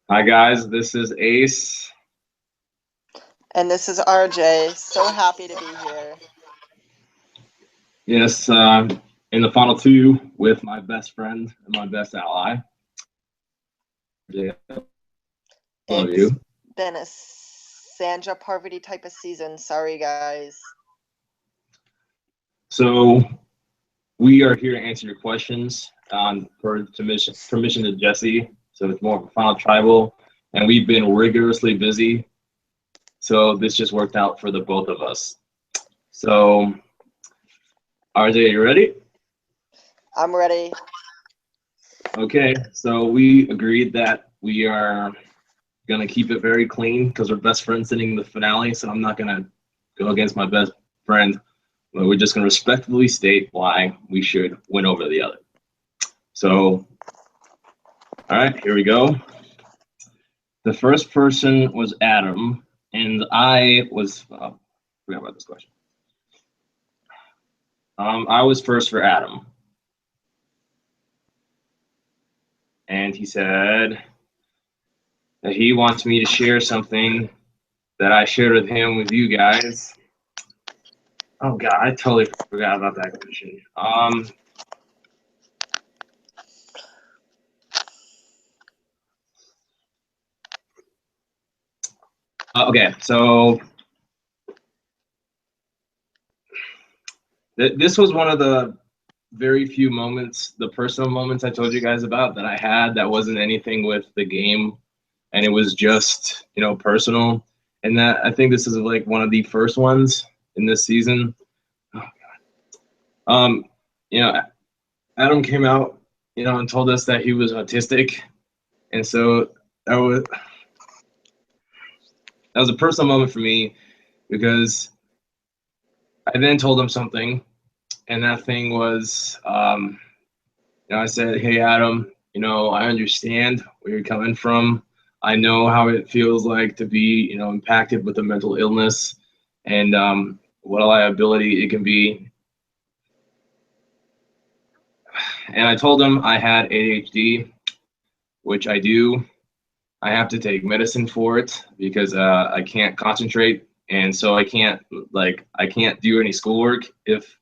Hi guys, this is Ace. And this is RJ. So happy to be here. Yes, in the final two with my best friend and my best ally. RJ, I love It's you. been a Sandra Parvati type of season. Sorry, guys. So we are here to answer your questions on permission to Jesse. So it's more of a final tribal, and we've been rigorously busy. So this just worked out for the both of us. So RJ, you ready? I'm ready. Okay. So we agreed that we are gonna keep it very clean because we're best friends sitting in the finale. So I'm not gonna go against my best friend. But we're just gonna respectfully state why we should win over the other. So, all right, here we go. The first person was Adam, and I was forgot about this question. I was first for Adam, and he said that he wants me to share something that I shared with him with you guys. Oh God, I totally forgot about that question. Okay, so this was one of the very few moments, the personal moments I told you guys about that I had that wasn't anything with the game, and it was just personal. And that I think this is like one of the first ones in this season. Oh, um, you know, Adam came out, and told us that he was autistic, and so that was that was a personal moment for me because I then told him something, and that thing was, I said, "Hey, Adam, I understand where you're coming from. I know how it feels like to be, impacted with a mental illness, and what a liability it can be." And I told him I had ADHD, which I do. I have to take medicine for it because I can't concentrate, and so I can't do any schoolwork if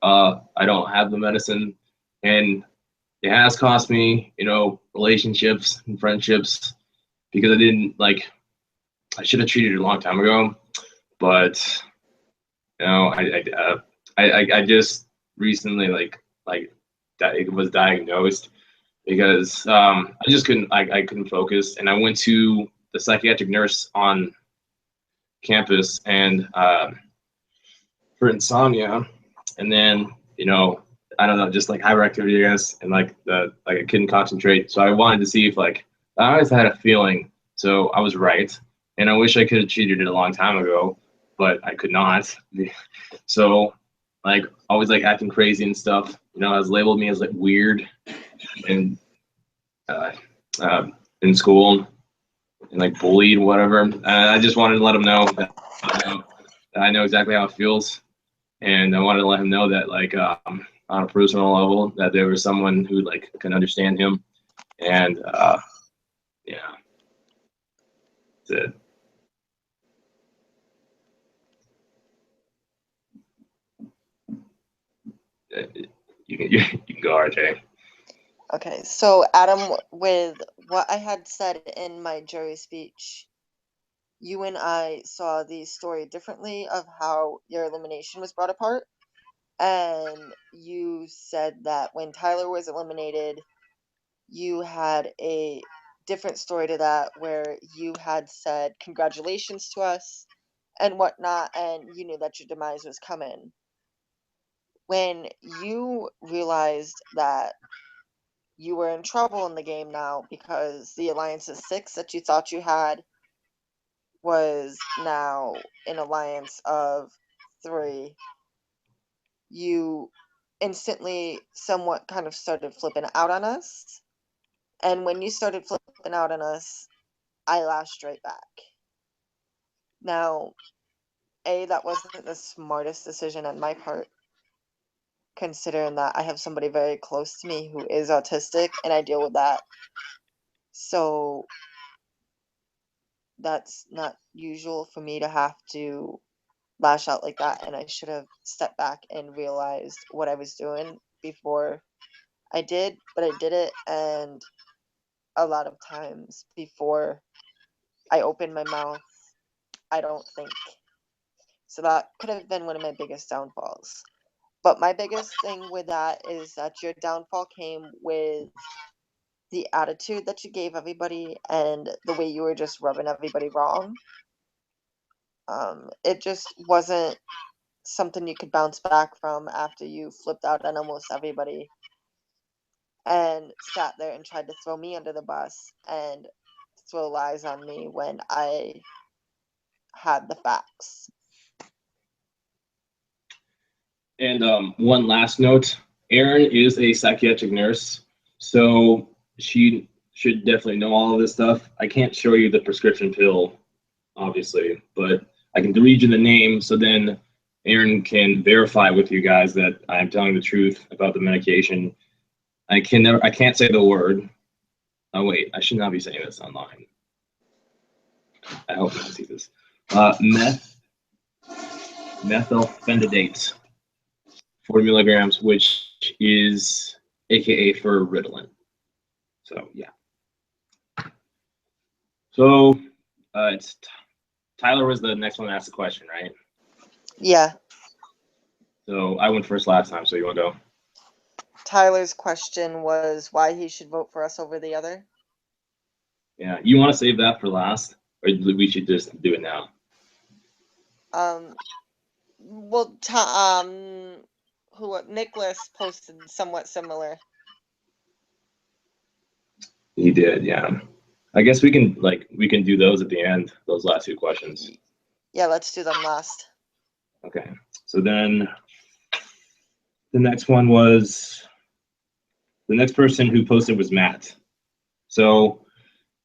I don't have the medicine, and it has cost me, relationships and friendships because I should have treated it a long time ago, but I just recently was diagnosed because I just I couldn't focus, and I went to the psychiatric nurse on campus and for insomnia, and then I don't know, just like hyperactivity, I guess, and I couldn't concentrate. So I wanted to see if I always had a feeling, so I was right, and I wish I could have treated it a long time ago, but I could not. So always acting crazy and stuff, has labeled me as weird and uh, uh, in school and bullied, whatever. And I just wanted to let him know that I know exactly how it feels, and I wanted to let him know that on a personal level that there was someone who can understand him, and yeah, that's it. You can go, RJ. Okay, so Adam, with what I had said in my jury speech, you and I saw the story differently of how your elimination was brought apart. And you said that when Tyler was eliminated, you had a different story to that where you had said congratulations to us and whatnot, and you knew that your demise was coming. When you realized that you were in trouble in the game now because the alliance of six that you thought you had was now an alliance of three, you instantly somewhat kind of started flipping out on us. And when you started flipping out on us, I laughed straight back. Now, A, that wasn't the smartest decision on my part, considering that I have somebody very close to me who is autistic and I deal with that. So that's not usual for me to have to lash out like that, and I should have stepped back and realized what I was doing before I did, but I did it, and a lot of times before I open my mouth, I don't think. So that could have been one of my biggest downfalls. But my biggest thing with that is that your downfall came with the attitude that you gave everybody and the way you were just rubbing everybody wrong. It just wasn't something you could bounce back from after you flipped out on almost everybody and sat there and tried to throw me under the bus and throw lies on me when I had the facts. And one last note, Erin is a psychiatric nurse, so she should definitely know all of this stuff. I can't show you the prescription pill, obviously, but I can read you the name, so then Erin can verify with you guys that I'm telling the truth about the medication. I can't say the word. Oh wait, I should not be saying this online. I hope no one sees this. Methylphenidate, 40 milligrams, which is AKA for Ritalin. So yeah. So it's Tyler was the next one to ask the question, right? Yeah. So I went first last time, so you want to go? Tyler's question was why he should vote for us over the other. Yeah, you want to save that for last, or we should just do it now? Well, Nicholas posted somewhat similar. He did, yeah. I guess we can do those at the end, those last two questions. Yeah, let's do them last. Okay. So then the next one was the next person who posted was Matt. So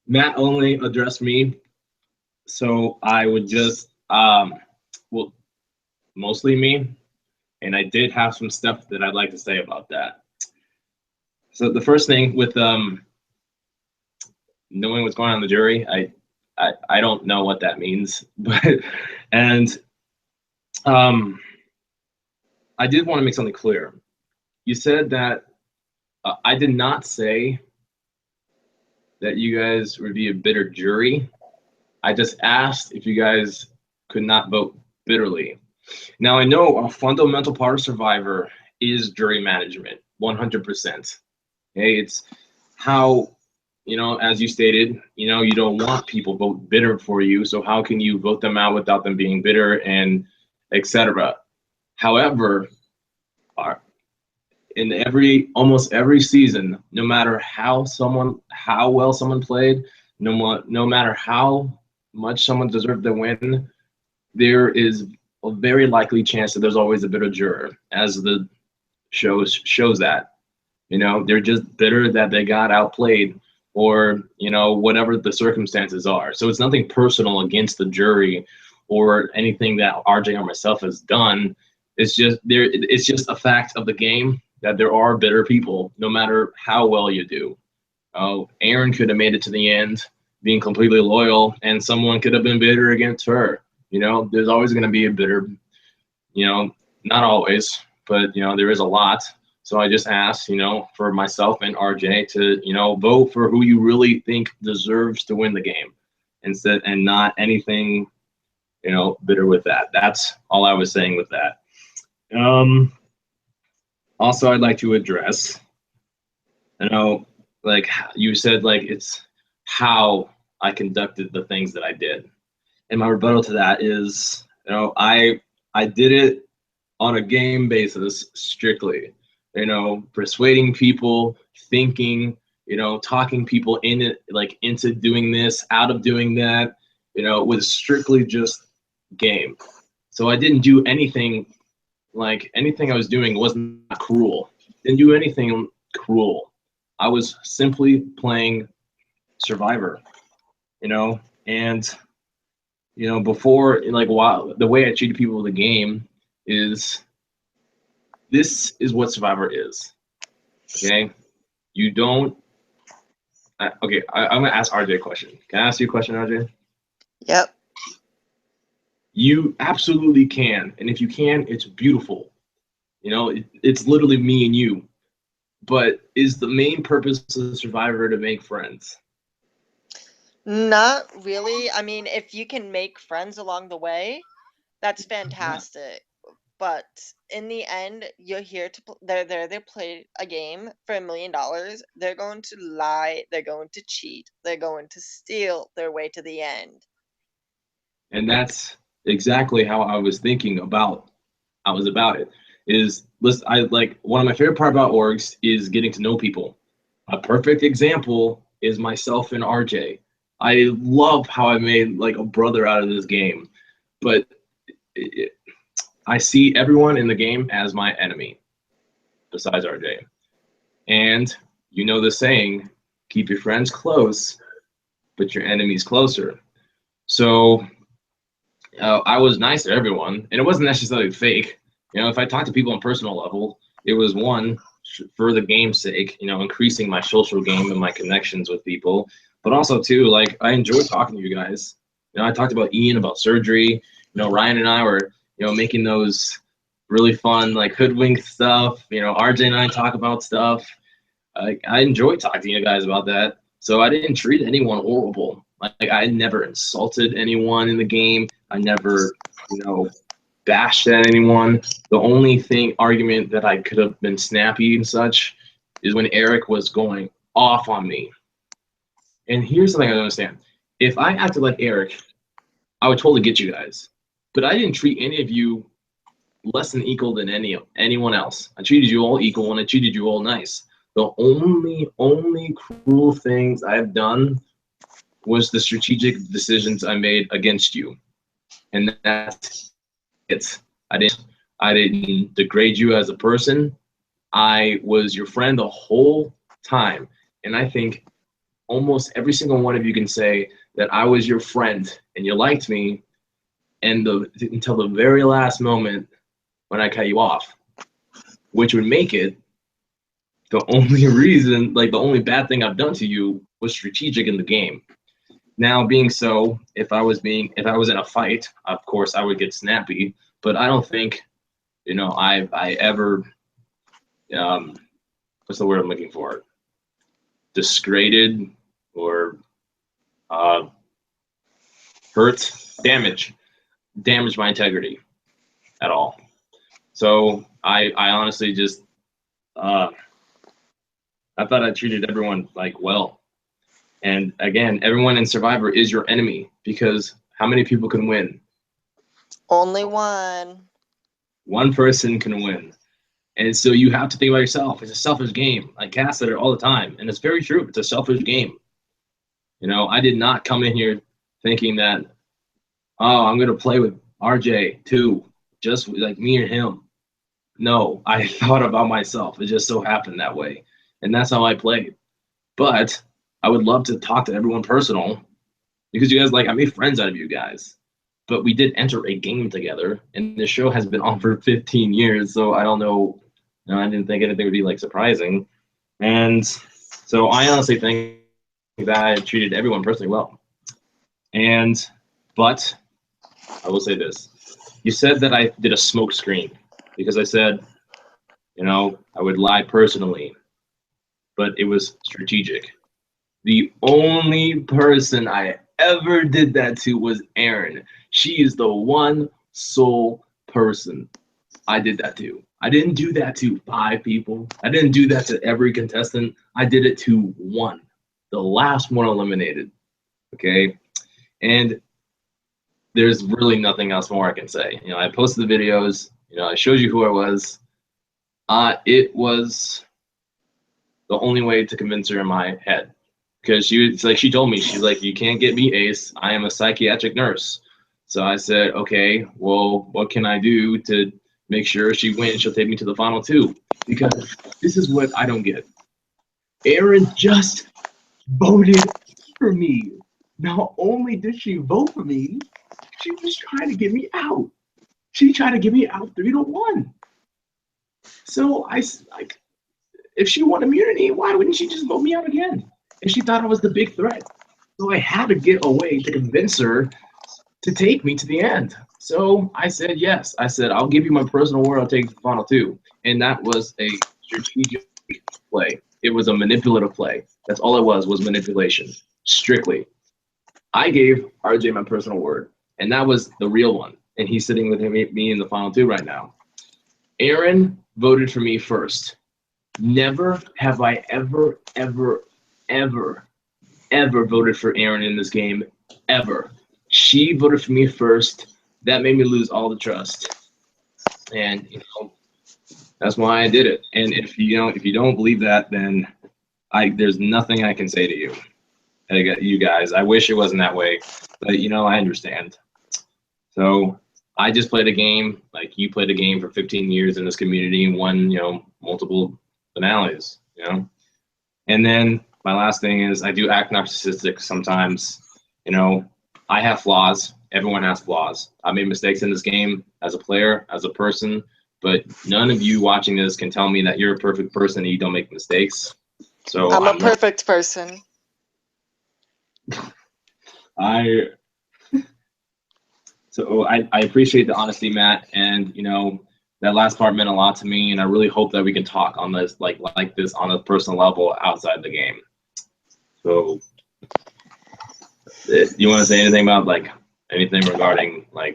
Matt only addressed me. So I would just well, mostly me, and I did have some stuff that I'd like to say about that. So the first thing with knowing what's going on in the jury, I don't know what that means, but and I did want to make something clear. You said that I did not say that you guys would be a bitter jury. I just asked if you guys could not vote bitterly. Now I know a fundamental part of Survivor is jury management, 100%. Okay, it's how, as you stated, you don't want people vote bitter for you. So how can you vote them out without them being bitter and etc. However, in almost every season, no matter how well someone played, no matter how much someone deserved to win, there is a very likely chance that there's always a bitter juror, as the shows that. They're just bitter that they got outplayed, or whatever the circumstances are. So it's nothing personal against the jury or anything that RJ or myself has done. It's just a fact of the game that there are bitter people, no matter how well you do. Oh, Erin could have made it to the end being completely loyal, and someone could have been bitter against her. There's always going to be a bitter, not always, but there is a lot. So I just asked, for myself and RJ to, vote for who you really think deserves to win the game, and not anything, bitter with that. That's all I was saying with that. Also, I'd like to address, like you said, like it's how I conducted the things that I did. And my rebuttal to that is, I did it on a game basis strictly, persuading people, thinking, talking people in it, like into doing this, out of doing that, with strictly just game. So I didn't do anything, like anything I was doing wasn't cruel. Didn't do anything cruel. I was simply playing Survivor, and before, like, while the way I treated people in the game is, this is what Survivor is. Okay, you don't. Okay, I'm gonna ask RJ a question. Can I ask you a question, RJ? Yep. You absolutely can. And if you can, it's beautiful. You know, it's literally me and you. But is the main purpose of Survivor to make friends? Not really. I mean, if you can make friends along the way, that's Yeah. fantastic. But in the end, you're here to they're there to play a game for $1 million. They're going to lie, they're going to cheat, they're going to steal their way to the end. And that's exactly how I was thinking about I was about it. Is listen, I like one of my favorite part about orgs is getting to know people. A perfect example is myself and RJ. I love how I made like a brother out of this game, but it, I see everyone in the game as my enemy besides RJ. And you know the saying, keep your friends close, but your enemies closer. So I was nice to everyone, and it wasn't necessarily fake. You know, if I talked to people on personal level, it was one for the game's sake, you know, increasing my social game and my connections with people, but also too, like I enjoy talking to you guys. You know, I talked about Ian about surgery. You know, Ryan and I were, you know, making those really fun like hoodwink stuff. You know, RJ and I talk about stuff. I enjoy talking to you guys about that. So I didn't treat anyone horrible. Like I never insulted anyone in the game. I never, you know, bashed at anyone. The only thing argument that I could have been snappy and such is when Eric was going off on me. And here's something I don't understand. If I acted like Eric, I would totally get you guys. But I didn't treat any of you less than equal than anyone else. I treated you all equal and I treated you all nice. The only cruel things I've done was the strategic decisions I made against you. And that's it. I didn't degrade you as a person. I was your friend the whole time. And I think almost every single one of you can say that I was your friend and you liked me and until the very last moment when I cut you off, which would make it the only reason, like the only bad thing I've done to you was strategic in the game. Now, being so, if I was in a fight, of course I would get snappy, but I don't think, you know, I ever, um, what's the word I'm looking for? Disgraded or uh, hurt, damage my integrity at all. So I honestly just, uh, I thought I treated everyone like well. And again, everyone in Survivor is your enemy because how many people can win? Only one. One person can win. And so you have to think about yourself. It's a selfish game. I cast it all the time. And it's very true. It's a selfish game. You know, I did not come in here thinking that, oh, I'm going to play with RJ too, just like me and him. No, I thought about myself. It just so happened that way. And that's how I played. But I would love to talk to everyone personal because you guys, like, I made friends out of you guys. But we did enter a game together, and the show has been on for 15 years, so I don't know. You know, I didn't think anything would be like surprising, and so I honestly think that I treated everyone personally well. And but I will say this: you said that I did a smoke screen because I said, you know, I would lie personally, but it was strategic. The only person I ever did that to was Erin. She is the one sole person I did that to. I didn't do that to 5 people. I didn't do that to every contestant. I did it to one, the last one eliminated. Okay. And there's really nothing else more I can say. You know, I posted the videos, you know, I showed you who I was. It was the only way to convince her in my head. Because she told me, she's like, you can't get me Ace. I am a psychiatric nurse. So I said, okay, well, what can I do to make sure she wins? She'll take me to the final two. Because this is what I don't get. Erin just voted for me. Not only did she vote for me, she was trying to get me out. She tried to get me out 3-1. So I like, if she won immunity, why wouldn't she just vote me out again? And she thought I was the big threat. So I had to get a way to convince her to take me to the end. So I said yes. I said, I'll give you my personal word. I'll take you to the final two. And that was a strategic play. It was a manipulative play. That's all it was manipulation, strictly. I gave RJ my personal word, and that was the real one. And he's sitting with me in the final two right now. Aaron voted for me first. Never have I ever voted for Aaron in this game, ever. She voted for me first. That made me lose all the trust, and that's why I did it. And if you don't believe that, then there's nothing I can say to you. You guys, I wish it wasn't that way, but I understand. So I just played a game like you played a game for 15 years in this community and won multiple finales. And then my last thing is I do act narcissistic sometimes. I have flaws. Everyone has flaws. I made mistakes in this game as a player, as a person, but none of you watching this can tell me that you're a perfect person and you don't make mistakes. So I'm a perfect person. I appreciate the honesty, Matt, and that last part meant a lot to me, and I really hope that we can talk on this like this on a personal level outside the game. So, you want to say anything about anything regarding I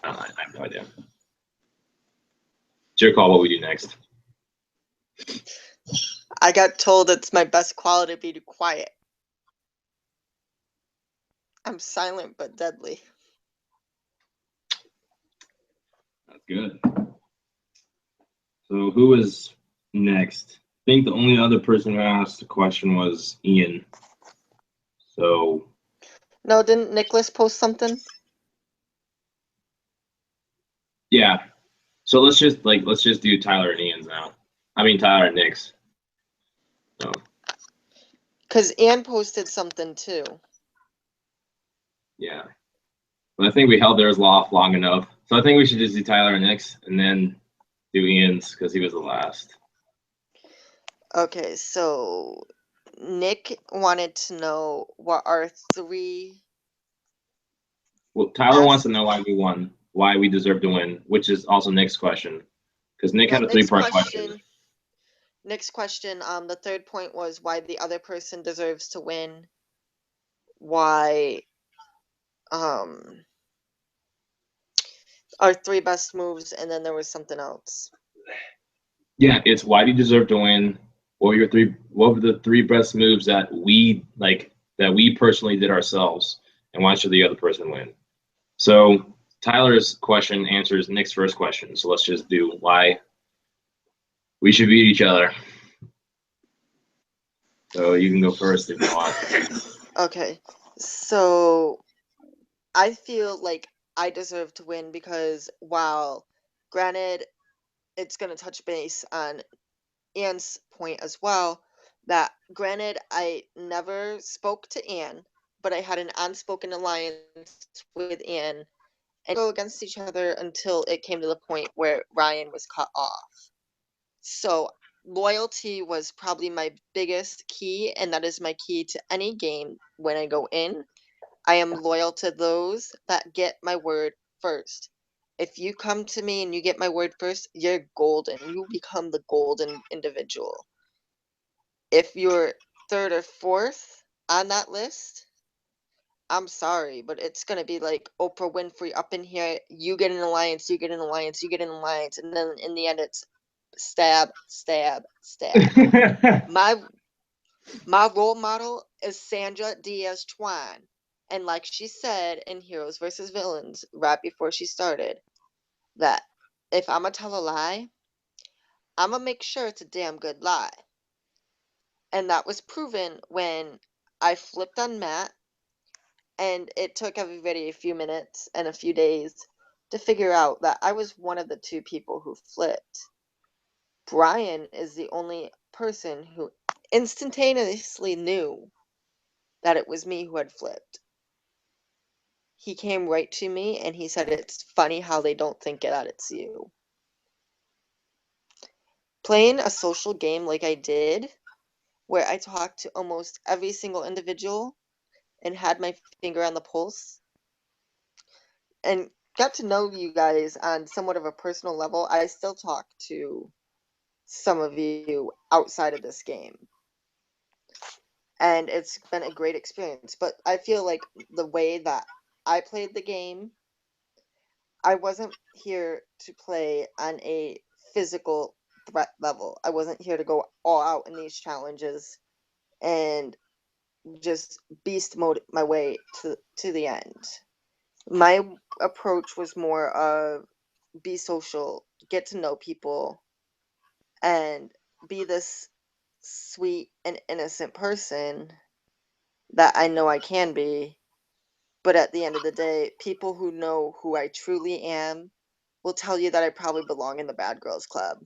have no idea. It's your call. What we do next? I got told it's my best quality to be quiet. I'm silent but deadly. That's good. So who is next? I think the only other person who asked a question was Ian. So No, didn't Nicholas post something? yeah. So let's just do Tyler and Ian's now. I mean Tyler and Nick's. So. Because Ann posted something too. Yeah. But I think we held theirs off long enough. So I think we should just do Tyler and Nick's and then do Ian's because he was the last. Okay, so Nick wanted to know what our three. Well, Tyler wants to know why we won, why we deserve to win, which is also Nick's question. Because Nick had a three-part question. Nick's question, the third point was why the other person deserves to win. Why our three best moves, and then there was something else. Yeah, it's why do you deserve to win? What were the three best moves that we personally did ourselves, and why should the other person win? So Tyler's question answers Nick's first question. So let's just do why we should beat each other. So you can go first if you want. Okay, so I feel like I deserve to win because while granted it's going to touch base on Anne's point as well, that granted I never spoke to Anne, but I had an unspoken alliance with Anne and go against each other until it came to the point where Ryan was cut off. So loyalty was probably my biggest key, and that is my key to any game when I go in. I am loyal to those that get my word first. If you come to me and you get my word first, you're golden. You become the golden individual. If you're third or fourth on that list, I'm sorry, but it's going to be like Oprah Winfrey up in here. You get an alliance, you get an alliance, you get an alliance. And then in the end, it's stab, stab, stab. My role model is Sandra Diaz Twine. And like she said in Heroes versus Villains right before she started, that if I'm going to tell a lie, I'm going to make sure it's a damn good lie. And that was proven when I flipped on Matt, and it took everybody a few minutes and a few days to figure out that I was one of the two people who flipped. Brian is the only person who instantaneously knew that it was me who had flipped. He came right to me and he said, "It's funny how they don't think that it's you." Playing a social game like I did, where I talked to almost every single individual and had my finger on the pulse and got to know you guys on somewhat of a personal level. I still talk to some of you outside of this game. And it's been a great experience. But I feel like the way that I played the game, I wasn't here to play on a physical threat level. I wasn't here to go all out in these challenges and just beast mode my way to the end. My approach was more of be social, get to know people, and be this sweet and innocent person that I know I can be. But at the end of the day, people who know who I truly am will tell you that I probably belong in the Bad Girls Club.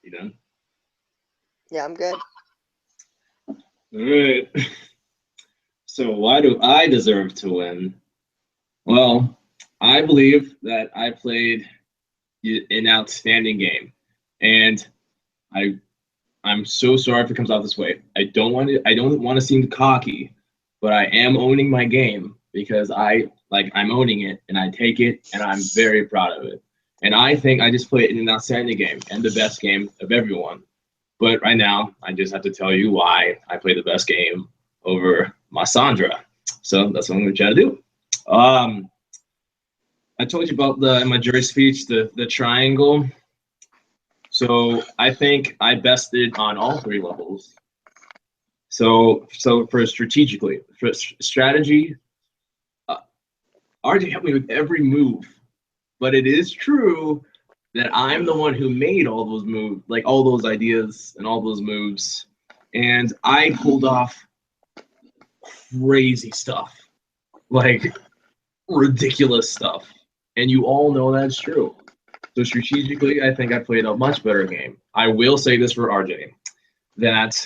You know. Yeah, I'm good. All right. So why do I deserve to win? Well, I believe that I played an outstanding game, and I I'm so sorry if it comes out this way. I don't want to seem cocky, but I am owning my game because I'm owning it and I take it and I'm very proud of it. And I think I just played an outstanding game and the best game of everyone. But right now, I just have to tell you why I played the best game over my Sandra. So that's what I'm going to try to do. I told you about in my jury speech the triangle. So I think I bested on all three levels. So for strategy, RJ helped me with every move. But it is true that I'm the one who made all those moves, like all those ideas and all those moves. And I pulled off crazy stuff, like ridiculous stuff. And you all know that's true. So strategically, I think I played a much better game. I will say this for RJ, that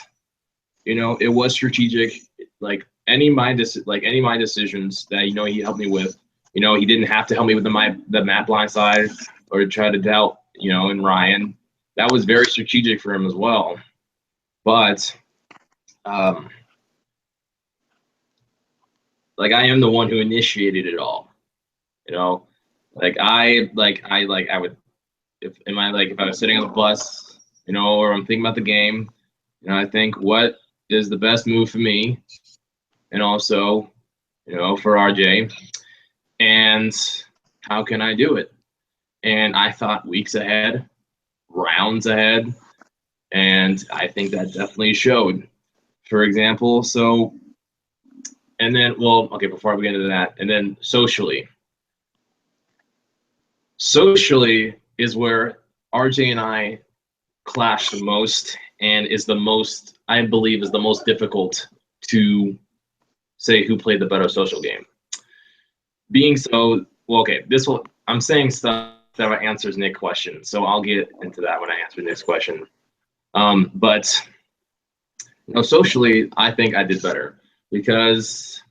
it was strategic. Like any of my decisions that he helped me with. He didn't have to help me with the map blind side or try to doubt in Ryan. That was very strategic for him as well. But like I am the one who initiated it all. I would if I was sitting on the bus, or I'm thinking about the game, I think what is the best move for me, and also, for RJ, and how can I do it? And I thought weeks ahead, rounds ahead, and I think that definitely showed. For example, and then, well, okay, before we get into that, and then socially is where RJ and I clash the most, and I believe is the most difficult to say who played the better social game. Being so, well, okay, I'm saying stuff that answers Nick's question, so I'll get into that when I answer Nick's question. But socially, I think I did better because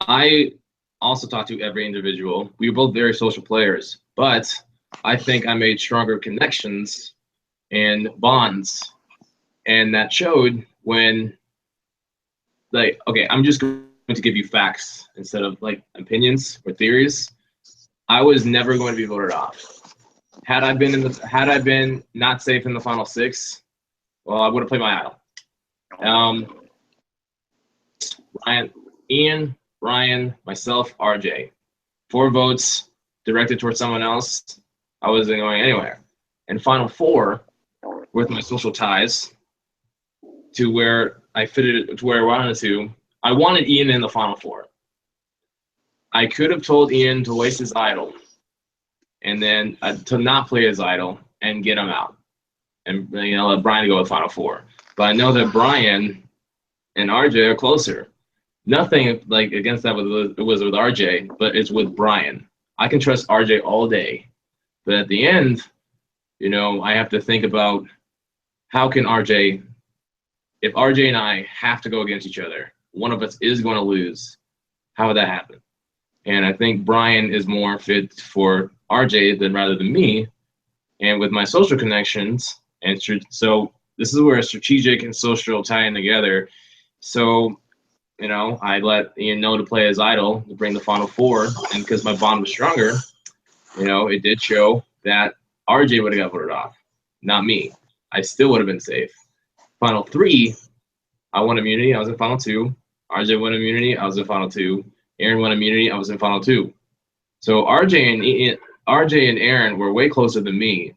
I also talked to every individual. We were both very social players, but I think I made stronger connections and bonds, and that showed when, okay, I'm just going to give you facts instead of opinions or theories. I was never going to be voted off. Had I been not safe in the final six, well, I would have played my idol. Ian, Ryan, myself, RJ. 4 votes directed towards someone else. I wasn't going anywhere. And final 4, with my social ties, to where I fitted to where I wanted to. I wanted Ian in the final 4. I could have told Ian to waste his idol, and then to not play his idol and get him out, and let Brian go with final 4. But I know that Brian and RJ are closer. Nothing against that it was with RJ, but it's with Brian. I can trust RJ all day, but at the end, I have to think about how can RJ. If RJ and I have to go against each other, one of us is going to lose. How would that happen? And I think Brian is more fit for RJ rather than me. And with my social connections, and so this is where strategic and social tie in together. So, I let Ian know to play his idol to bring the final four, and because my bond was stronger, it did show that RJ would have got voted off, not me. I still would have been safe. Final three, I won immunity. I was in final two. RJ won immunity. I was in final two. Aaron won immunity. I was in final two. So RJ and Aaron were way closer than me,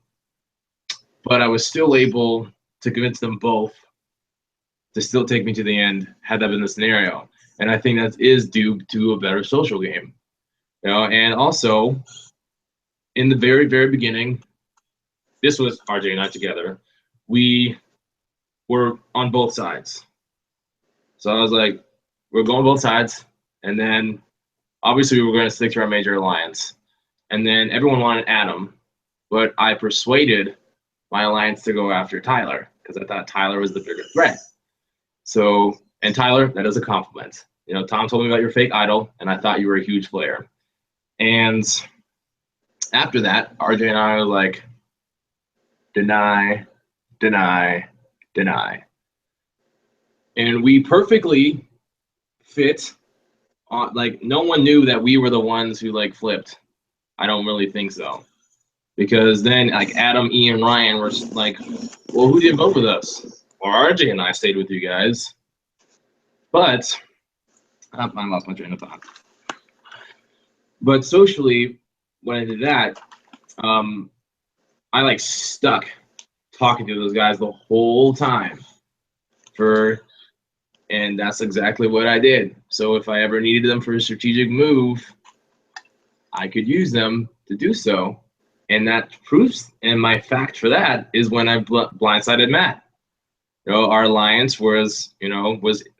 but I was still able to convince them both to still take me to the end had that been the scenario. And I think that is due to a better social game. And also in the very, very beginning, this was RJ and I together. We were on both sides. So I was like, we're going both sides. And then obviously we were going to stick to our major alliance. And then everyone wanted Adam, but I persuaded my alliance to go after Tyler because I thought Tyler was the bigger threat. So, and Tyler, that is a compliment. Tom told me about your fake idol, and I thought you were a huge player. And after that, RJ and I were like, deny, deny, deny. And we perfectly fit on, like, no one knew that we were the ones who, like, flipped. I don't really think so. Because then, like, Adam, Ian, Ryan were like, well, who didn't vote with us? Or RJ and I stayed with you guys. But I lost my train of thought. But socially, when I did that, I like stuck talking to those guys the whole time and that's exactly what I did. So if I ever needed them for a strategic move, I could use them to do so. And that proves, and my fact for that is when I blindsided Matt. Our alliance was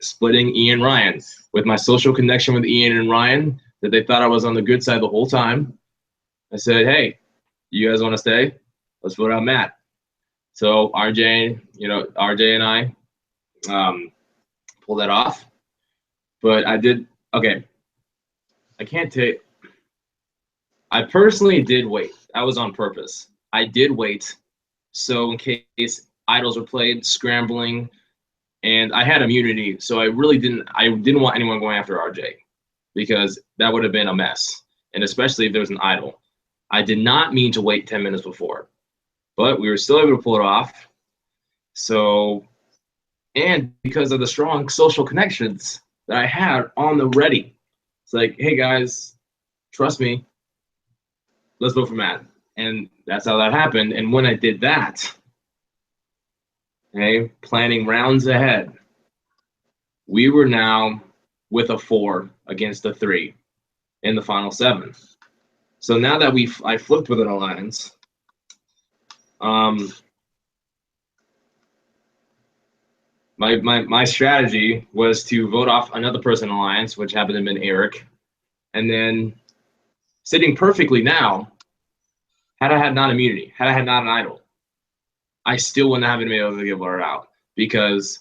splitting Ian and Ryan. With my social connection with Ian and Ryan, that they thought I was on the good side the whole time, I said, hey, you guys want to stay? Let's vote out Matt. So RJ and I pulled that off. But I did, okay, I personally did wait. That was on purpose. I did wait. So in case idols were played, scrambling, and I had immunity, so I didn't want anyone going after RJ because that would have been a mess, and especially if there was an idol. I did not mean to wait 10 minutes before, but we were still able to pull it off. So, and because of the strong social connections that I had on the ready, it's like, hey guys, trust me, let's vote for Matt. And that's how that happened. And when I did that, okay, planning rounds ahead, we were now with a 4 against a 3 in the final 7. So now that I flipped with an alliance, my strategy was to vote off another person in alliance, which happened to have been Eric, and then sitting perfectly now, had I had non-immunity, had I had not an idol, I still wouldn't have been able to get voted out because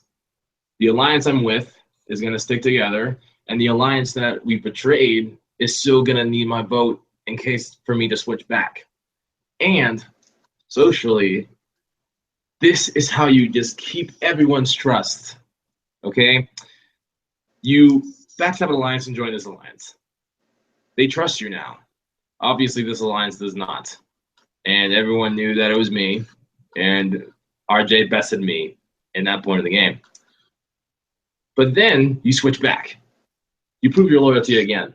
the alliance I'm with is going to stick together, and the alliance that we betrayed is still going to need my vote in case for me to switch back. And socially, this is how you just keep everyone's trust, okay? You backstab an alliance and join this alliance. They trust you now. Obviously, this alliance does not. And everyone knew that it was me, and RJ bested me in that point of the game. But then you switch back. You prove your loyalty again.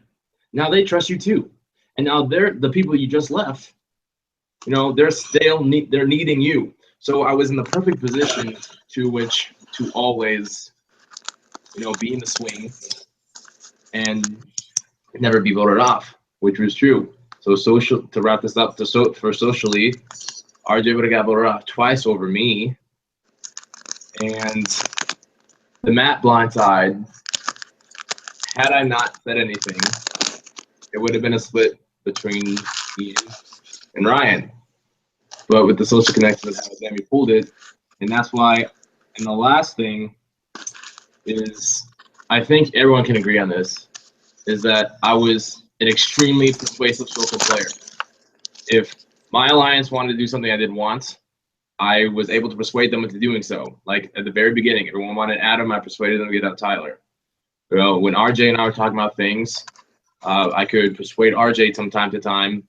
Now they trust you too. And now the people you just left, they're needing you. So I was in the perfect position to always, be in the swing and never be voted off, which was true. So to wrap this up, for socially, RJ would have got voted off twice over me. And the Matt blindside, had I not said anything, it would have been a split between Ian and Ryan. But with the social connection with them, we pulled it. And that's why, and the last thing is, I think everyone can agree on this, is that I was an extremely persuasive social player. If my alliance wanted to do something I didn't want, I was able to persuade them into doing so. Like at the very beginning, everyone wanted Adam. I persuaded them to get out Tyler. Well, when RJ and I were talking about things, I could persuade RJ from time to time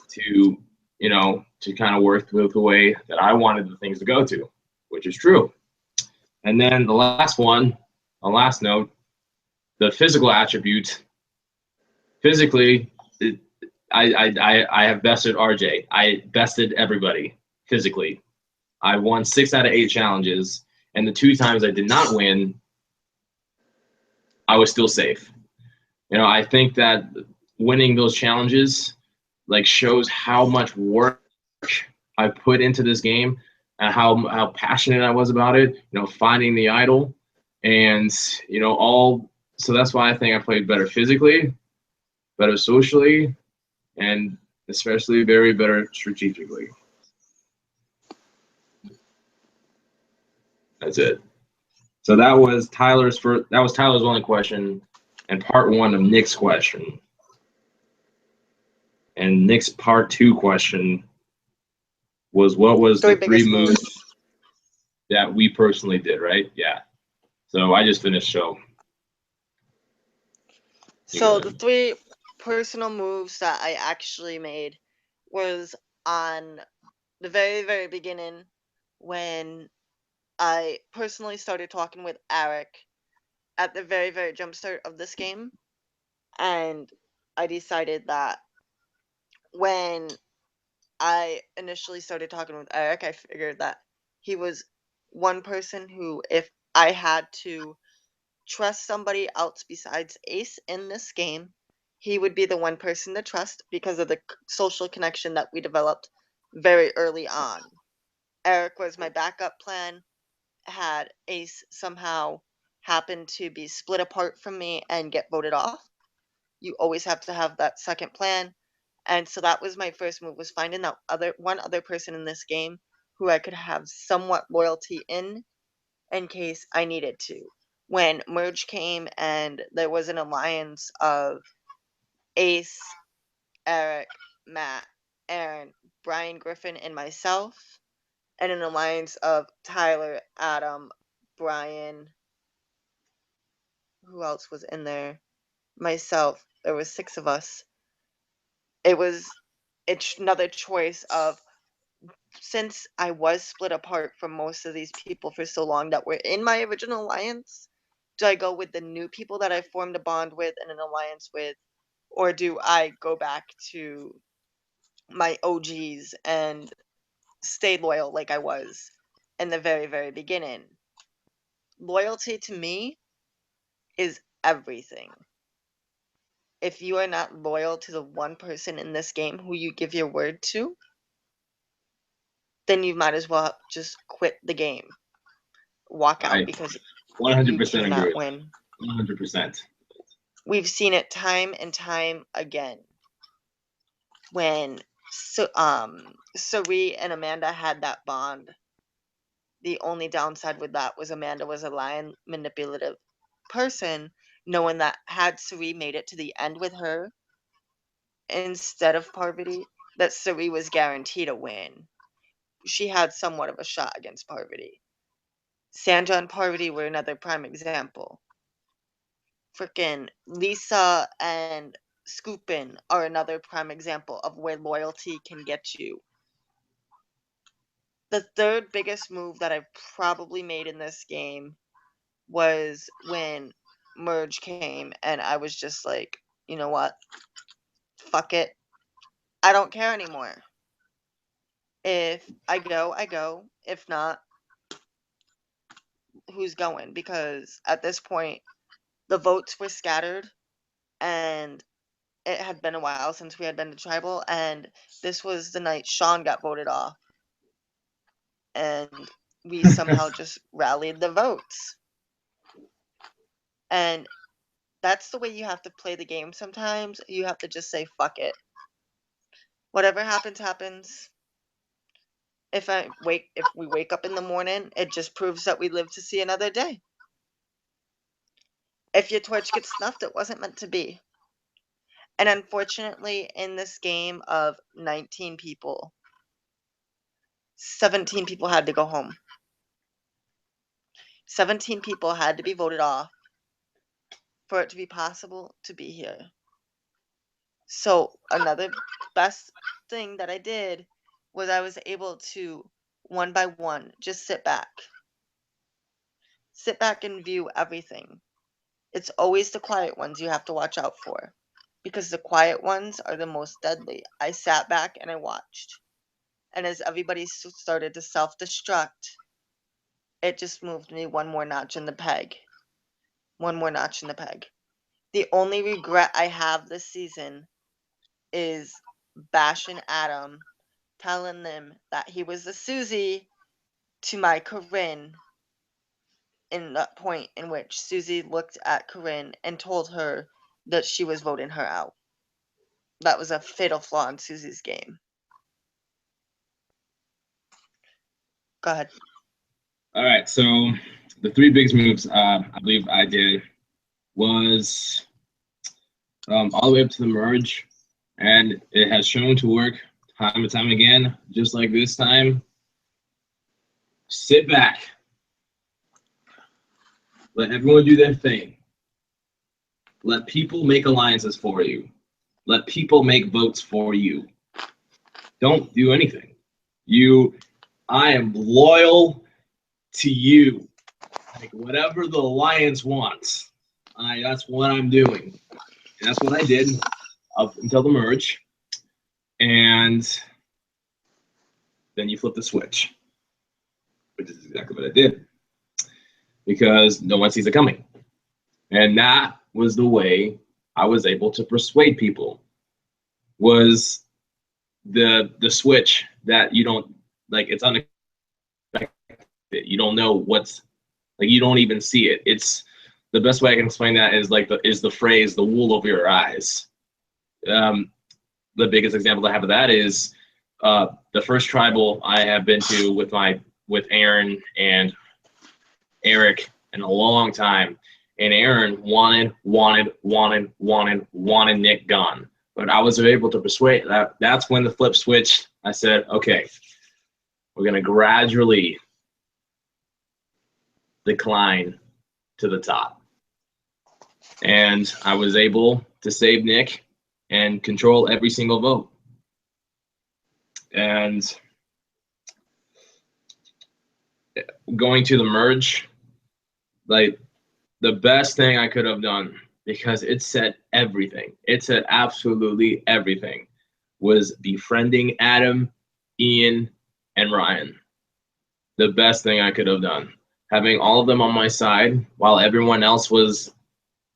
to, to kind of work with the way that I wanted the things to go to, which is true. And then the last one, a last note, the physical attribute. Physically, I have bested RJ. I bested everybody physically. I won 6 out of 8 challenges, and the 2 times I did not win, I was still safe. I think that winning those challenges like shows how much work I put into this game and how passionate I was about it. Finding the idol, and all. So that's why I think I played better physically, better socially, and especially very better strategically. That's it. So that was Tyler's only question, and part 1 of Nick's question. And Nick's part 2 question was, what was the 3 moves that we personally did, right? Yeah. So I just finished, So the 3 personal moves that I actually made was on the very, very beginning when I personally started talking with Eric at the very, very jump start of this game. And I decided that when I initially started talking with Eric, I figured that he was one person who, if I had to trust somebody else besides Ace in this game, he would be the one person to trust because of the social connection that we developed very early on. Eric was my backup plan. Had Ace somehow happen to be split apart from me and get voted off, you always have to have that second plan. And so that was my first move, was finding that one other person in this game who I could have somewhat loyalty in case I needed to. When Merge came and there was an alliance of Ace, Eric, Matt, Aaron, Brian Griffin, and myself, and an alliance of Tyler, Adam, Brian, who else was in there? Myself. There was 6 of us. It's another choice of, since I was split apart from most of these people for so long that were in my original alliance, do I go with the new people that I formed a bond with and an alliance with, or do I go back to my OGs and stay loyal like I was in the very, very beginning? Loyalty to me is everything. If you are not loyal to the one person in this game who you give your word to, then you might as well just quit the game. Walk out, I because 100% you agree cannot with that. win. 100%. We've seen it time and time again. When Sari and Amanda had that bond, the only downside with that was Amanda was a lying, manipulative person, knowing that had Sari made it to the end with her instead of Parvati, that Sari was guaranteed a win. She had somewhat of a shot against Parvati. Sandra and Parvati were another prime example. Frickin' Lisa and Scoopin are another prime example of where loyalty can get you. The third biggest move that I probably made in this game was when Merge came, and I was just like, you know what? Fuck it. I don't care anymore. If I go, I go. If not, who's going? Because at this point, the votes were scattered, and it had been a while since we had been to tribal, and this was the night Sean got voted off, and we somehow just rallied the votes. And that's the way you have to play the game sometimes. You have to just say fuck it. Whatever happens, happens. If we wake up in the morning, it just proves that we live to see another day. If your torch gets snuffed, it wasn't meant to be. And unfortunately, in this game of 19 people, 17 people had to go home. 17 people had to be voted off for it to be possible to be here. So another best thing that I did was I was able to, one by one, just sit back. Sit back and view everything. It's always the quiet ones you have to watch out for, because the quiet ones are the most deadly. I sat back and I watched. And as everybody started to self-destruct, it just moved me one more notch in the peg. One more notch in the peg. The only regret I have this season is bashing Adam, telling them that he was the Susie to my Corinne, in that point in which Susie looked at Corinne and told her that she was voting her out. That was a fatal flaw in Susie's game. Go ahead. All right, so the three biggest moves I believe I did was all the way up to the merge, and it has shown to work time and time again, just like this time. Sit back. Let everyone do their thing. Let people make alliances for you. Let people make votes for you. Don't do anything. I am loyal to you. Like whatever the alliance wants, that's what I'm doing. And that's what I did up until the merge. And then you flip the switch, which is exactly what I did, because no one sees it coming. And that was the way I was able to persuade people, was the switch that you don't, like, it's unexpected. You don't know what's, like, you don't even see it. It's the best way I can explain that is like the phrase, the wool over your eyes. The biggest example I have of that is the first tribal I have been to with Aaron and Eric in a long time. And Aaron wanted Nick gone. But I was able to persuade that's when the flip switch. I said, okay, we're gonna gradually decline to the top. And I was able to save Nick and control every single vote. And going to the merge, like, the best thing I could have done, because it said everything. It said absolutely everything, was befriending Adam, Ian, and Ryan. The best thing I could have done. Having all of them on my side while everyone else was,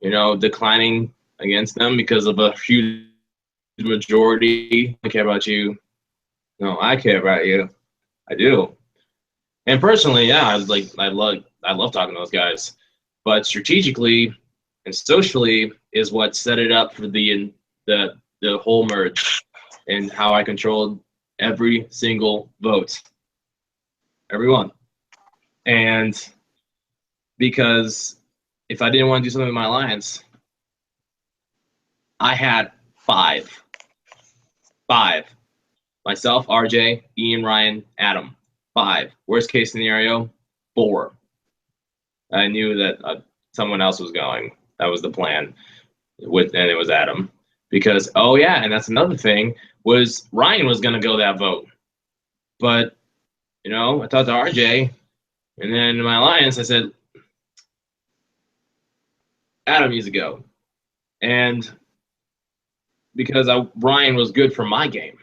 declining against them because of a huge majority. I care about you. No, I care about you. I do. And personally, yeah, I love talking to those guys. But strategically and socially is what set it up for the whole merge, and how I controlled every single vote. Everyone. And because if I didn't want to do something with my alliance, I had five. Myself, RJ, Ian, Ryan, Adam. 5. Worst case scenario, 4. I knew that someone else was going. That was the plan. And it was Adam. Because, oh yeah, and that's another thing, was Ryan was going to go that vote. But, I talked to RJ, and then in my alliance, I said, Adam needs to go. And because Ryan was good for my game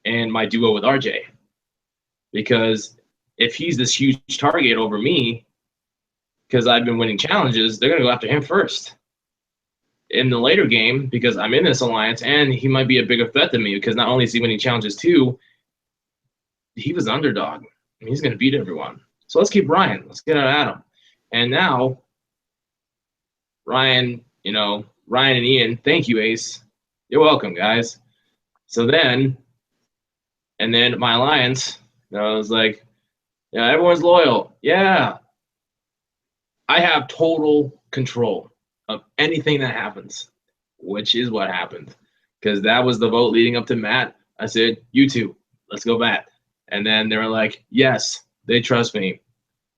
and my duo with RJ. Because if he's this huge target over me, because I've been winning challenges, they're going to go after him first. In the later game, because I'm in this alliance, and he might be a bigger threat than me, because not only is he winning challenges too, he was an underdog, and he's going to beat everyone. So let's keep Ryan. Let's get out Adam. And now, Ryan and Ian, thank you, Ace. You're welcome, guys. So then my alliance, I was like, yeah, everyone's loyal. Yeah. I have total control of anything that happens, which is what happened. Because that was the vote leading up to Matt. I said, you two, let's go back. And then they were like, yes, they trust me.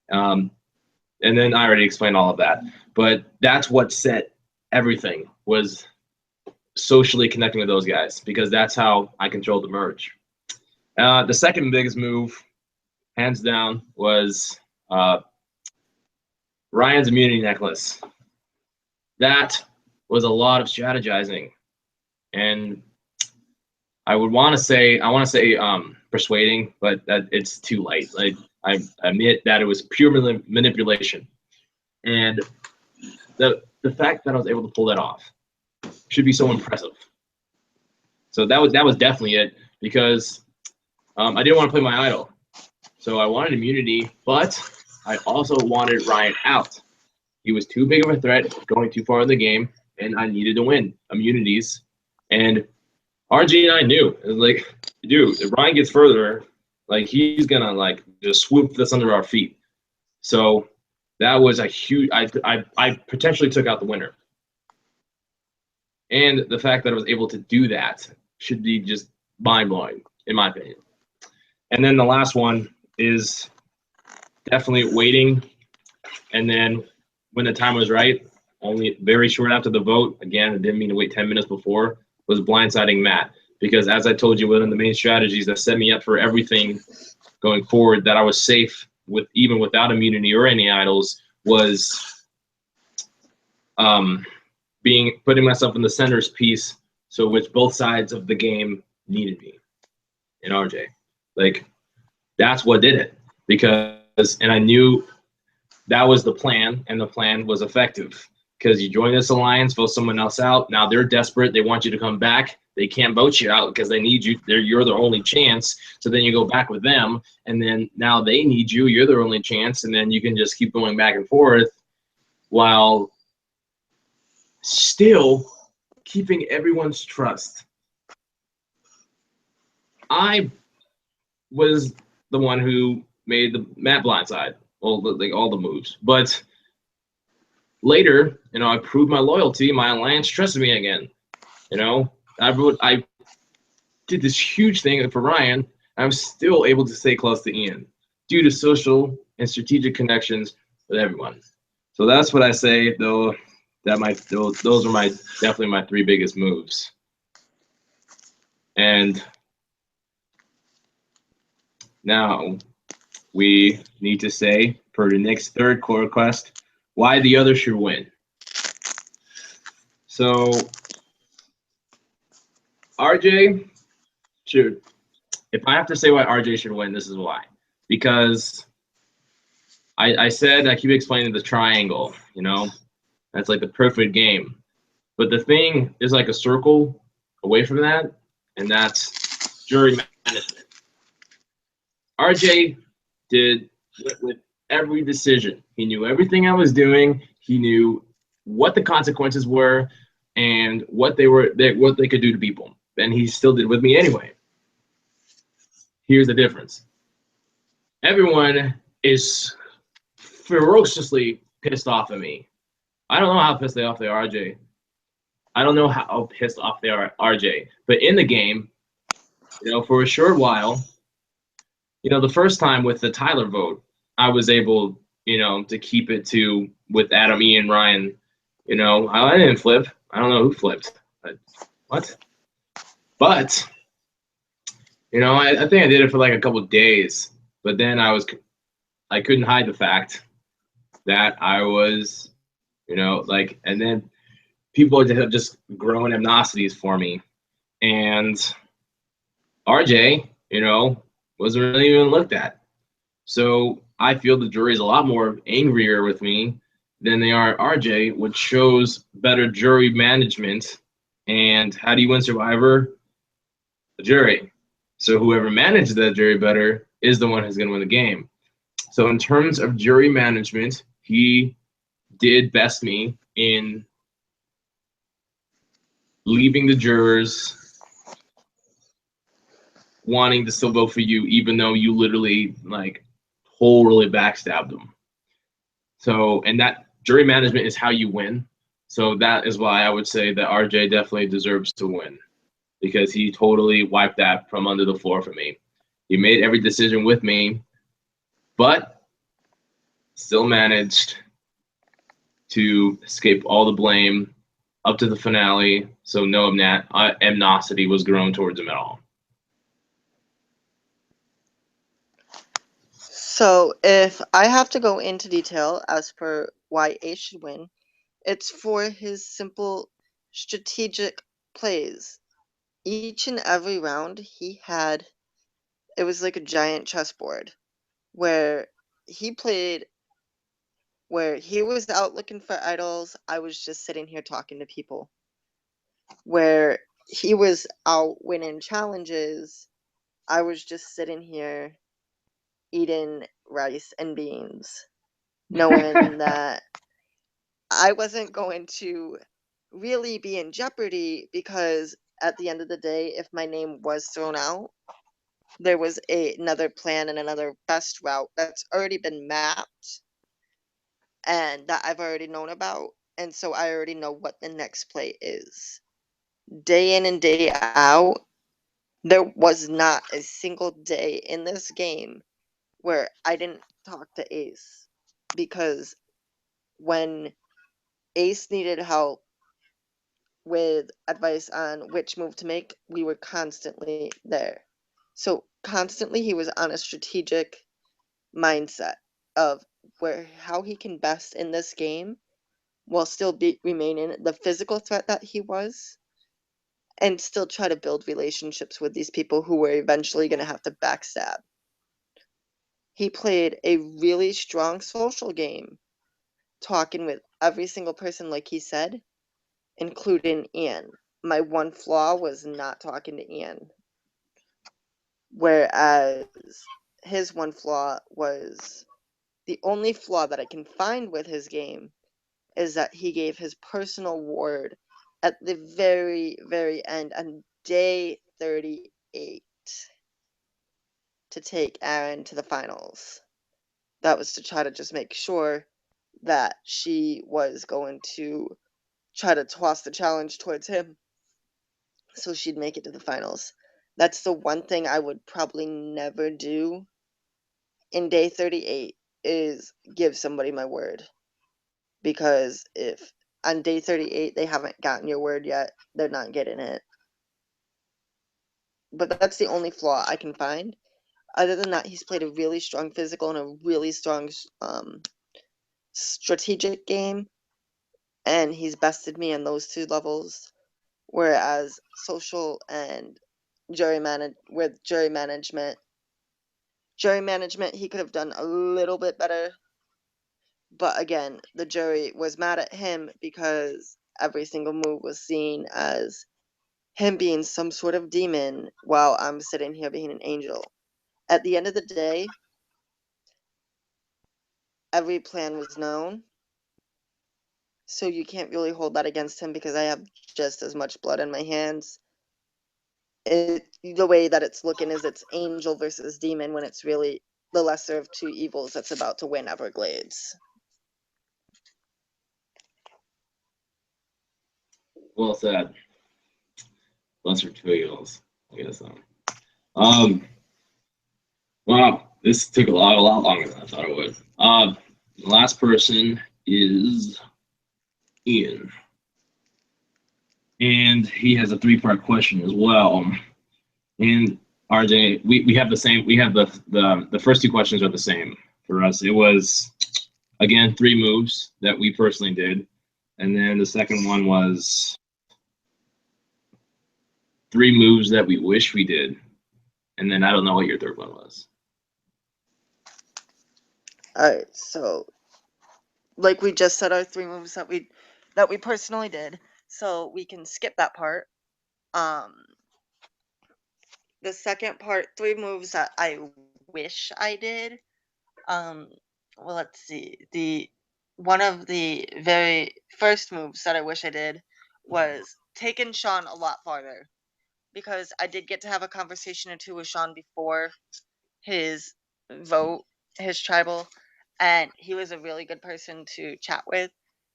And then I already explained all of that. But that's what set everything, was socially connecting with those guys, because that's how I controlled the merge. The second biggest move, hands down, was Ryan's immunity necklace. That was a lot of strategizing, and I want to say persuading, but that it's too late. I admit that it was pure manipulation, and the fact that I was able to pull that off should be so impressive. So that was definitely it, because I didn't want to play my idol, so I wanted immunity, but I also wanted Ryan out. He was too big of a threat, going too far in the game, and I needed to win immunities. And RG and I knew, it was like, dude, if Ryan gets further, like, he's gonna like just swoop this under our feet. So that was a huge. I potentially took out the winner, and the fact that I was able to do that should be just mind blowing, in my opinion. And then the last one is definitely waiting, and then when the time was right, only very short after the vote, again, I didn't mean to wait 10 minutes before, was blindsiding Matt. Because as I told you, one of the main strategies that set me up for everything going forward, that I was safe with, even without immunity or any idols, was putting myself in the center's piece, so which both sides of the game needed me in RJ. Like, that's what did it. Because, and I knew that was the plan, and the plan was effective. Because you join this alliance, vote someone else out. Now they're desperate. They want you to come back. They can't vote you out because they need you. You're their only chance. So then you go back with them, and then now they need you. You're their only chance, and then you can just keep going back and forth while still keeping everyone's trust. I was the one who made the Matt blindside, all the moves, but later, I proved my loyalty. My alliance trusted me again. I did this huge thing for Ryan. I'm still able to stay close to Ian due to social and strategic connections with everyone. So that's what I say, though. Those are definitely my three biggest moves. And now we need to say, for the next third core request, why the other should win. So RJ should, if I have to say why RJ should win, this is why. Because I said, I keep explaining the triangle, that's like the perfect game. But the thing is like a circle away from that, and that's jury management. RJ did with every decision. He knew everything I was doing. He knew what the consequences were and what they could do to people. And he still did with me anyway. Here's the difference. Everyone is ferociously pissed off at me. I don't know how pissed off they are, RJ. I don't know how pissed off they are, RJ. But in the game, for a short while, the first time with the Tyler vote, I was able, to keep it to with Adam, Ian, Ryan. I didn't flip. I don't know who flipped. What? But, I think I did it for like a couple of days. But then I couldn't hide the fact that I was, and then people have just grown animosities for me. And RJ, wasn't really even looked at. So I feel the jury is a lot more angrier with me than they are RJ, which shows better jury management. And how do you win Survivor? The jury. So whoever managed that jury better is the one who's going to win the game. So in terms of jury management, he did best me in leaving the jurors wanting to still vote for you, even though you literally totally backstabbed them. So, and that jury management is how you win. So that is why I would say that RJ definitely deserves to win, because he totally wiped that from under the floor for me. He made every decision with me, but still managed to escape all the blame up to the finale. So no animosity was grown towards him at all. So if I have to go into detail as per why Ace should win, it's for his simple strategic plays. Each and every round he had, it was like a giant chessboard where he played, where he was out looking for idols, I was just sitting here talking to people. Where he was out winning challenges, I was just sitting here eating rice and beans, knowing that I wasn't going to really be in jeopardy because at the end of the day, if my name was thrown out, there was another plan and another best route that's already been mapped and that I've already known about. And so I already know what the next play is. Day in and day out, there was not a single day in this game where I didn't talk to Ace, because when Ace needed help with advice on which move to make, we were constantly there. So constantly he was on a strategic mindset of where how he can best in this game while still remaining the physical threat that he was, and still try to build relationships with these people who were eventually going to have to backstab. He played a really strong social game, talking with every single person, like he said, including Ian. My one flaw was not talking to Ian. Whereas his one flaw was the only flaw that I can find with his game is that he gave his personal ward at the very, very end on day 38 to take Aaron to the finals. That was to try to just make sure that she was going to try to toss the challenge towards him so she'd make it to the finals. That's the one thing I would probably never do in day 38 is give somebody my word. Because if on day 38 they haven't gotten your word yet, they're not getting it. But that's the only flaw I can find. Other than that, he's played a really strong physical and a really strong strategic game, and he's bested me on those two levels. Whereas social and jury management, he could have done a little bit better. But again, the jury was mad at him because every single move was seen as him being some sort of demon while I'm sitting here being an angel. At the end of the day, every plan was known, so you can't really hold that against him because I have just as much blood in my hands. The way that it's looking is it's angel versus demon when it's really the lesser of two evils that's about to win Everglades. Well said. Lesser two eagles. I guess so. Um, wow, this took a lot longer than I thought it would. The last person is Ian, and he has a three-part question as well. And RJ, we have the same. We have the first two questions are the same for us. It was again 3 moves that we personally did, and then the second one was 3 moves that we wish we did, and then I don't know what your third one was. Alright, so like we just said, our 3 moves that we personally did, so we can skip that part. The second part, 3 moves that I wish I did. Um, well, let's see. The one of the very first moves that I wish I did was taking Sean a lot farther, because I did get to have a conversation or two with Sean before his vote, his tribal, and he was a really good person to chat with,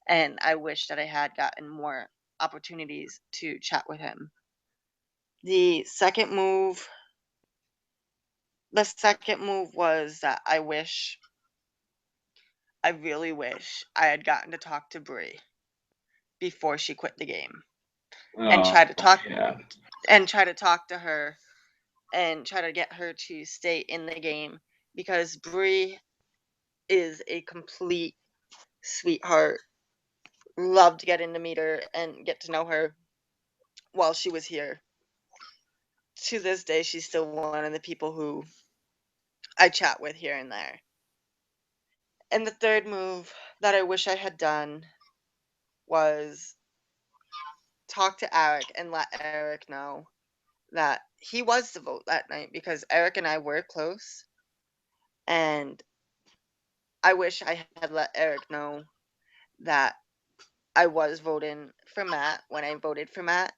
and I wish that I had gotten more opportunities to chat with him. The second move The second move was that I really wish I had gotten to talk to Brie before she quit the game and Oh yeah. try to talk to her and try to get her to stay in the game, because Brie is a complete sweetheart. Loved getting to meet her and get to know her while she was here. To this day, she's still one of the people who I chat with here and there. And the third move that I wish I had done was talk to Eric and let Eric know that he was the vote that night, because Eric and I were close. And I wish I had let Eric know that I was voting for Matt when I voted for Matt,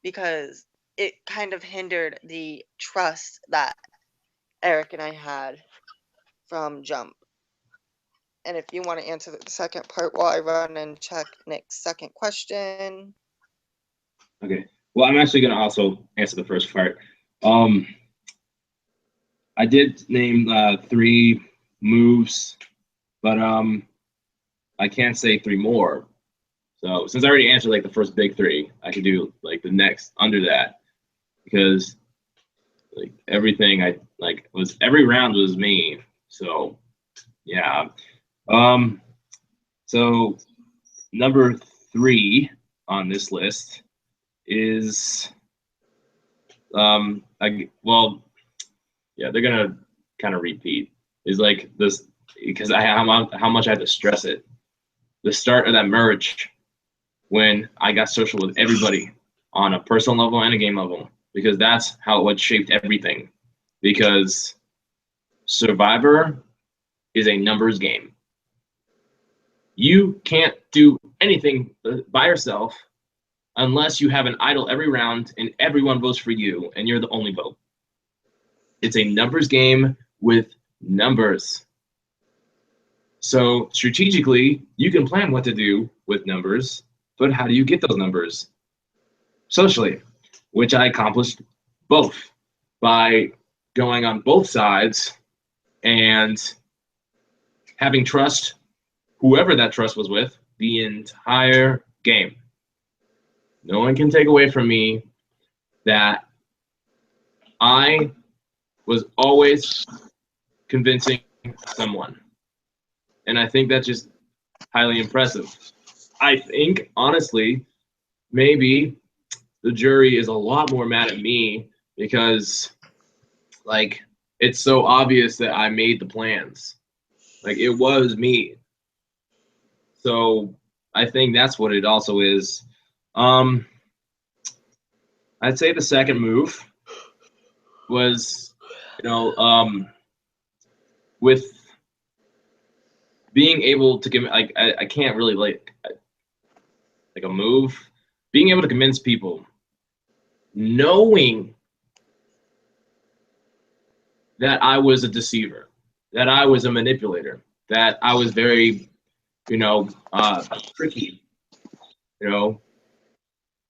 because it kind of hindered the trust that Eric and I had from jump. And if you want to answer the second part while I run and check Nick's second question. Okay. Well, I'm actually gonna also answer the first part. Um, I did name 3 moves, but I can't say 3 more. So since I already answered like the first big 3, I could do like the next under that, because like everything I like was every round was me. So yeah. Um. So number 3 on this list is well, yeah, they're gonna kind of repeat. Is like this, because how much I had to stress it. The start of that merge, when I got social with everybody on a personal level and a game level, because that's how what shaped everything. Because Survivor is a numbers game. You can't do anything by yourself unless you have an idol every round and everyone votes for you and you're the only vote. It's a numbers game with numbers. So strategically, you can plan what to do with numbers, but how do you get those numbers? Socially, which I accomplished both by going on both sides and having trust, whoever that trust was with, the entire game. No one can take away from me that I was always convincing someone. And I think that's just highly impressive. I think, honestly, maybe the jury is a lot more mad at me because, like, it's so obvious that I made the plans. Like, it was me. So I think that's what it also is. Um, I'd say the second move was, with being able to give, like, I can't really like a move, being able to convince people, knowing that I was a deceiver, that I was a manipulator, that I was very, tricky, you know,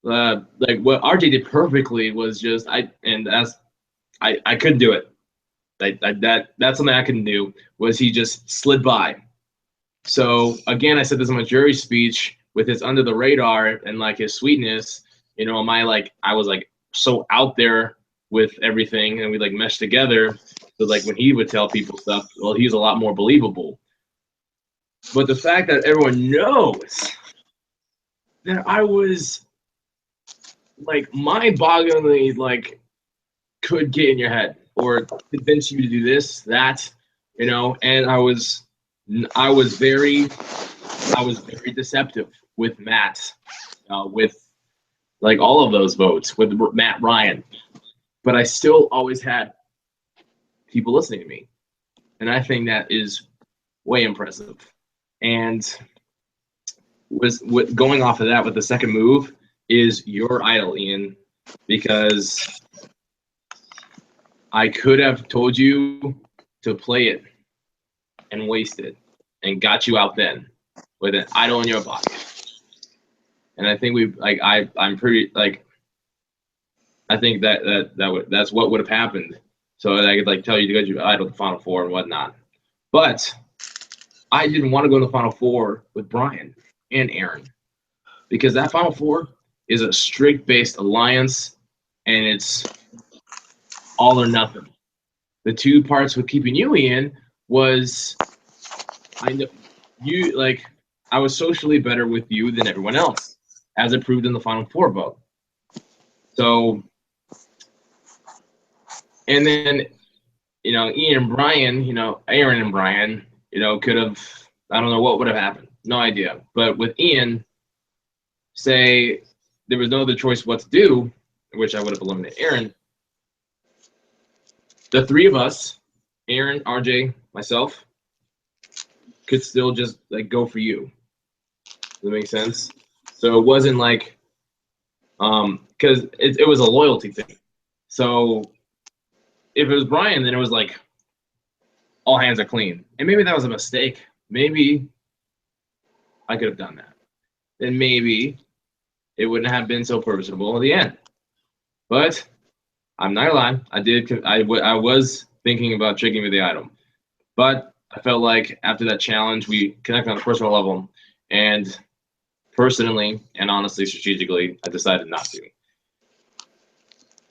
like what RJ did perfectly was just I couldn't do it. That's something I couldn't do, was he just slid by. So again, I said this in my jury speech, with his under the radar and like his sweetness, I was like so out there with everything, and we like meshed together. So like when he would tell people stuff, well, he's a lot more believable. But the fact that everyone knows that I was like mind-bogglingly like could get in your head or convince you to do this, that, and I was very deceptive with Matt, with like all of those votes with Matt Ryan, but I still always had people listening to me, and I think that is way impressive. And was with going off of that with the second move is your idol, Ian, because I could have told you to play it and waste it and got you out then with an idol in your pocket. And I think I'm pretty like, I think that's what would have happened. so that I could like tell you to go to idol the Final Four and whatnot. But I didn't want to go to the Final Four with Brian and Aaron because that Final Four is a strict based alliance, and it's all or nothing. The two parts with keeping you in was I know you like I was socially better with you than everyone else, as it proved in the Final Four vote. So, and then Ian and Brian, Aaron and Brian, could have I don't know what would have happened, no idea. But with Ian, say there was no other choice what to do, which I would have eliminated Aaron. The three of us, Aaron, RJ, myself, could still just like go for you. Does that make sense? So it wasn't like because it was a loyalty thing. So if it was Brian, then it was like all hands are clean. And maybe that was a mistake. Maybe I could have done that. Then maybe it wouldn't have been so purposeful at the end. But I'm not lying. I was thinking about tricking with the item. But I felt like after that challenge, we connected on a personal level. And personally and honestly, strategically, I decided not to.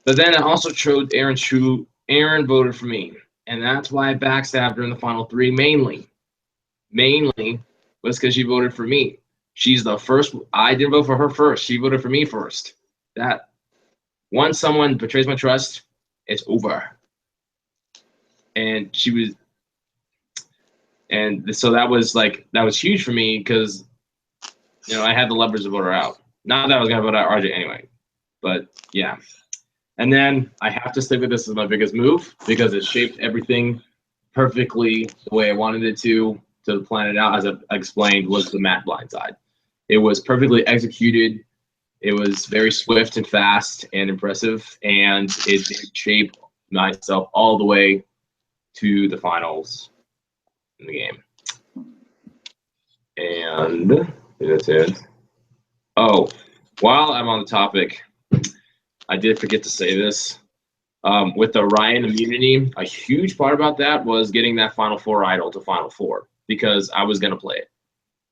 But then I also chose Aaron True. Aaron voted for me. And that's why I backstabbed her in the final three mainly. Mainly was because she voted for me. She's the first. I didn't vote for her first. She voted for me first. That once someone betrays my trust, it's over. And she was, and so that was huge for me because I had the leverage to vote her out. Not that I was gonna vote out RJ anyway, but yeah. And then I have to stick with this as my biggest move because it shaped everything perfectly the way I wanted it to plan it out. As I explained, was the Matt blindside. It was perfectly executed. It was very swift and fast and impressive, and it did shape myself all the way to the finals in the game. And that's it. Oh, while I'm on the topic, I did forget to say this. With the Ryan immunity, a huge part about that was getting that Final Four idol to Final Four because I was going to play it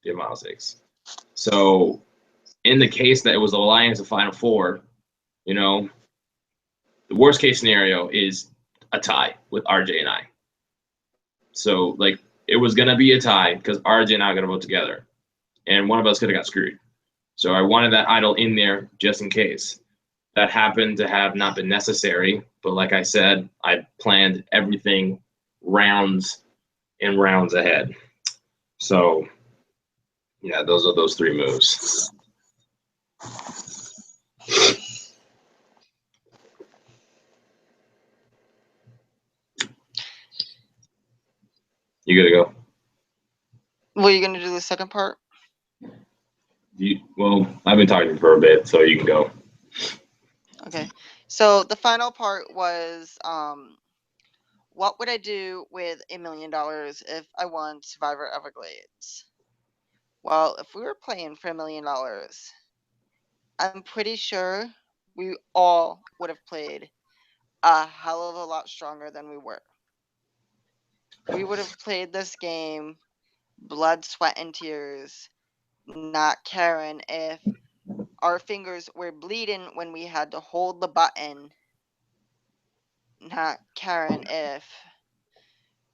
in Final Six. So, in the case that it was Alliance of Final Four, the worst case scenario is a tie with RJ and I. So, like, it was going to be a tie because RJ and I are going to vote together, and one of us could have got screwed. So, I wanted that idol in there just in case. That happened to have not been necessary, but like I said, I planned everything rounds and rounds ahead. So, yeah, those are those three moves. You gotta go. Were you gonna do the second part? Well, I've been talking for a bit, so you can go. Okay. So the final part was what would I do with $1 million if I won Survivor Everglades? Well, if we were playing for $1 million, I'm pretty sure we all would have played a hell of a lot stronger than we were. We would have played this game blood, sweat, and tears, not caring if our fingers were bleeding when we had to hold the button, not caring if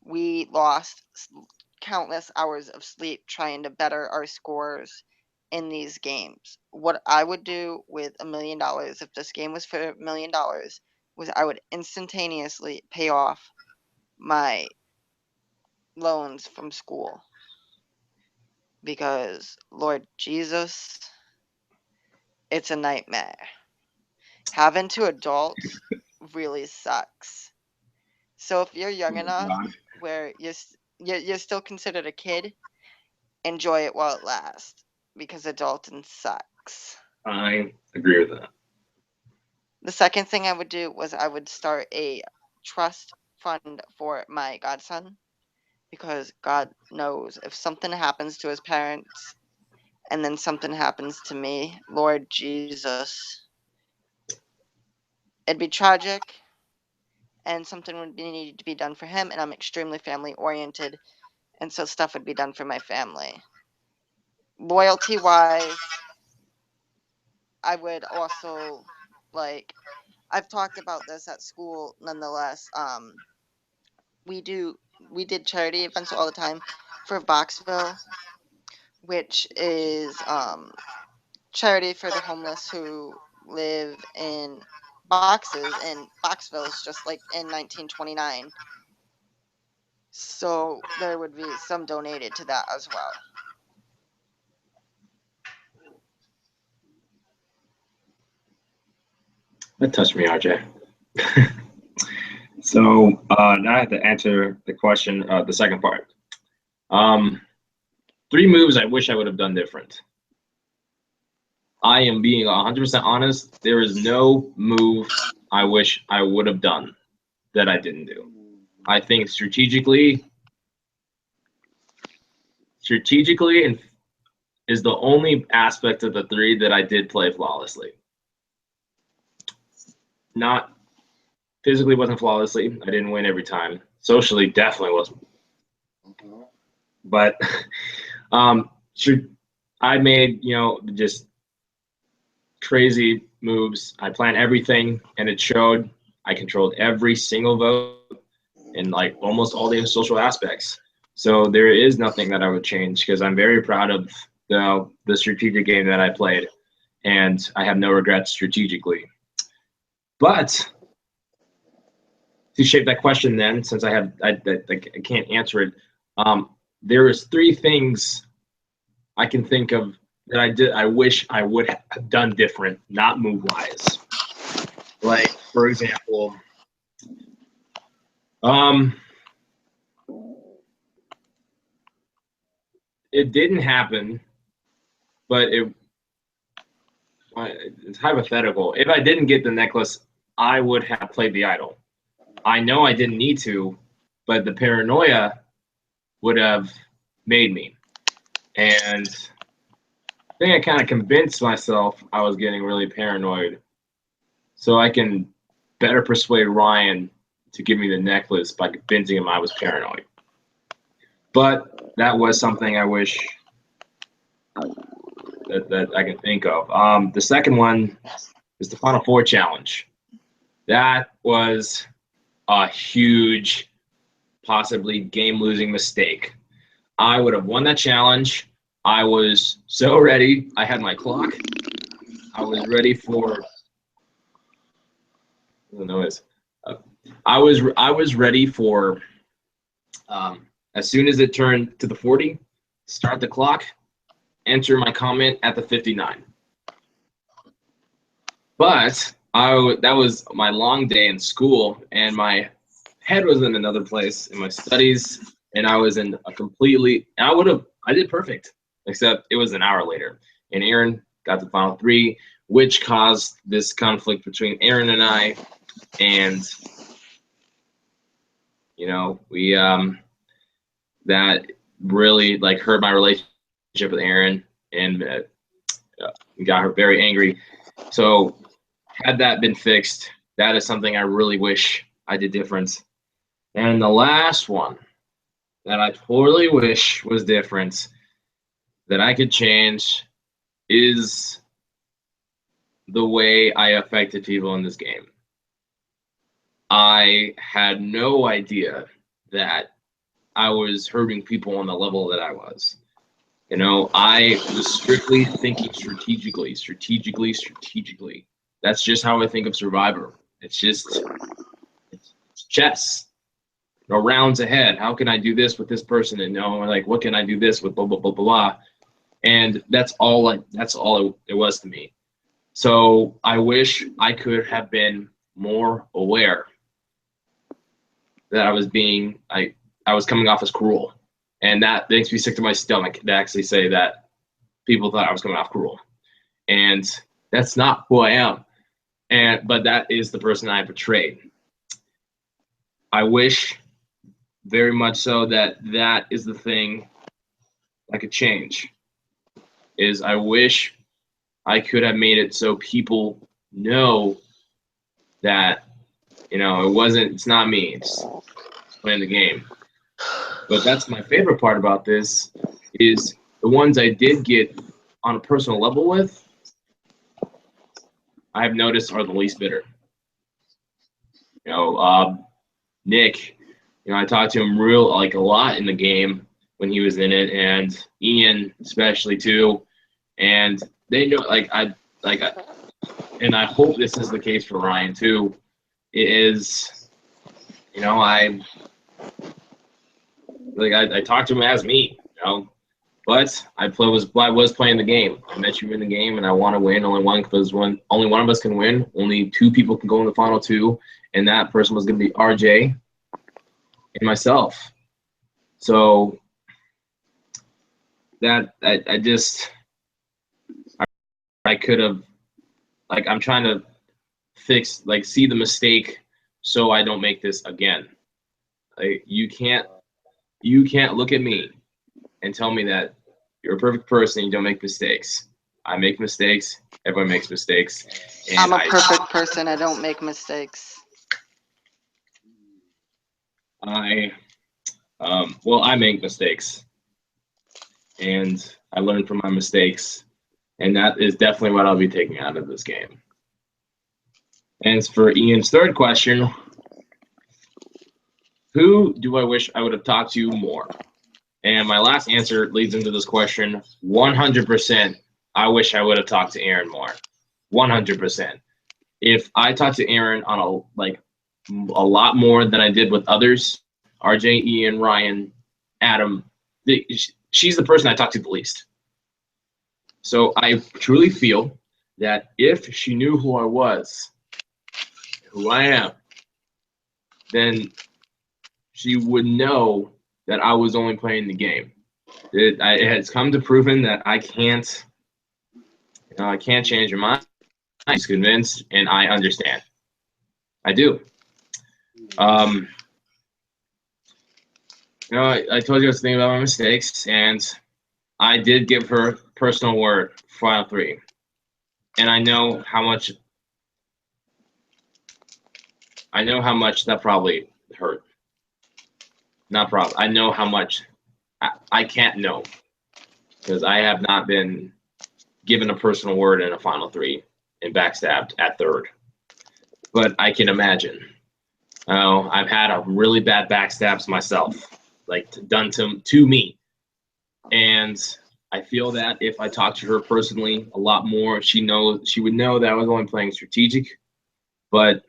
we lost countless hours of sleep trying to better our scores in these games. What I would do with $1 million if this game was for $1 million was I would instantaneously pay off my loans from school because Lord Jesus, it's a nightmare. Having to adult really sucks. So if you're young enough where you're still considered a kid, enjoy it while it lasts because adulting sucks. I agree with that. The second thing I would do was I would start a trust fund for my godson because God knows if something happens to his parents and then something happens to me, Lord Jesus, it'd be tragic and something would be needed to be done for him, and I'm extremely family oriented, and so stuff would be done for my family. Loyalty wise, I would also, like, I've talked about this at school nonetheless. We did charity events all the time for Boxville, which is charity for the homeless who live in boxes in Boxvilles, just like in 1929. So there would be some donated to that as well. That touched me, RJ. So now I have to answer the question, the second part. 3 moves I wish I would have done different. I am being 100% honest. There is no move I wish I would have done that I didn't do. I think strategically and is the only aspect of the 3 that I did play flawlessly. Not physically wasn't flawlessly. I didn't win every time. Socially, definitely wasn't. But I made, just crazy moves. I planned everything, and it showed. I controlled every single vote in like almost all the social aspects. So there is nothing that I would change because I'm very proud of the strategic game that I played, and I have no regrets strategically. But to shape that question, then, since I can't answer it, there is 3 things I can think of that I wish I would have done different, not move wise. Like, for example, it didn't happen, but it's hypothetical. If I didn't get the necklace, I would have played the idol. I know I didn't need to, but the paranoia would have made me. And I think I kind of convinced myself I was getting really paranoid so I can better persuade Ryan to give me the necklace by convincing him I was paranoid. But that was something I wish that I can think of. The second one is the Final Four challenge. That was a huge, possibly game-losing mistake. I would have won that challenge. I was so ready. I had my clock. I was ready for the noise. I was ready for as soon as it turned to the 40, start the clock, enter my comment at the 59. But that was my long day in school, and my head was in another place in my studies, and I was in a completely. I did perfect, except it was an hour later, and Aaron got the final 3, which caused this conflict between Aaron and I, and we that really like hurt my relationship with Aaron, and got her very angry. So had that been fixed, that is something I really wish I did different. And the last one that I totally wish was different, that I could change, is the way I affected people in this game. I had no idea that I was hurting people on the level that I was. I was strictly thinking strategically. That's just how I think of Survivor. It's chess. Rounds ahead. How can I do this with this person? And like, what can I do this with? Blah blah blah blah blah. And that's all it was to me. So I wish I could have been more aware that I was coming off as cruel, and that makes me sick to my stomach to actually say that people thought I was coming off cruel, and that's not who I am. But that is the person I portrayed. I wish very much so that is the thing I could change. Is I wish I could have made it so people know that It's not me. It's playing the game. But that's my favorite part about this is the ones I did get on a personal level with, I have noticed are the least bitter. You know, Nick, I talked to him a lot in the game when he was in it, and Ian especially too. And they know like I, and I hope this is the case for Ryan too. Is I talked to him as me, but I was playing the game. I met you in the game, and I want to win. Only one of us can win. Only two people can go in the final two, and that person was going to be RJ and myself. So that I just I could have I'm trying to see the mistake so I don't make this again. You can't look at me and tell me that you're a perfect person and you don't make mistakes. I make mistakes. Everyone makes mistakes. And I'm a perfect person. I don't make mistakes. I make mistakes, and I learn from my mistakes, and that is definitely what I'll be taking out of this game. And as for Ian's third question, who do I wish I would have talked to more? And my last answer leads into this question 100%. I wish I would have talked to Aaron more. 100%. If I talked to Aaron on a lot more than I did with others, RJ, Ian, Ryan, Adam, she's the person I talked to the least. So I truly feel that if she knew who I was, who I am, then she would know that I was only playing the game. It has come to proven that I can't change your mind. I'm convinced, and I understand. I do. I told you I was thinking about my mistakes, and I did give her personal word for Final Three, and I know how much. I know how much that probably hurt. Not probably. I know how much. I can't know because I have not been given a personal word in a Final Three and backstabbed at third. But I can imagine. I've had a really bad backstabs myself, done to me, and I feel that if I talked to her personally a lot more, she would know that I was only playing strategic. But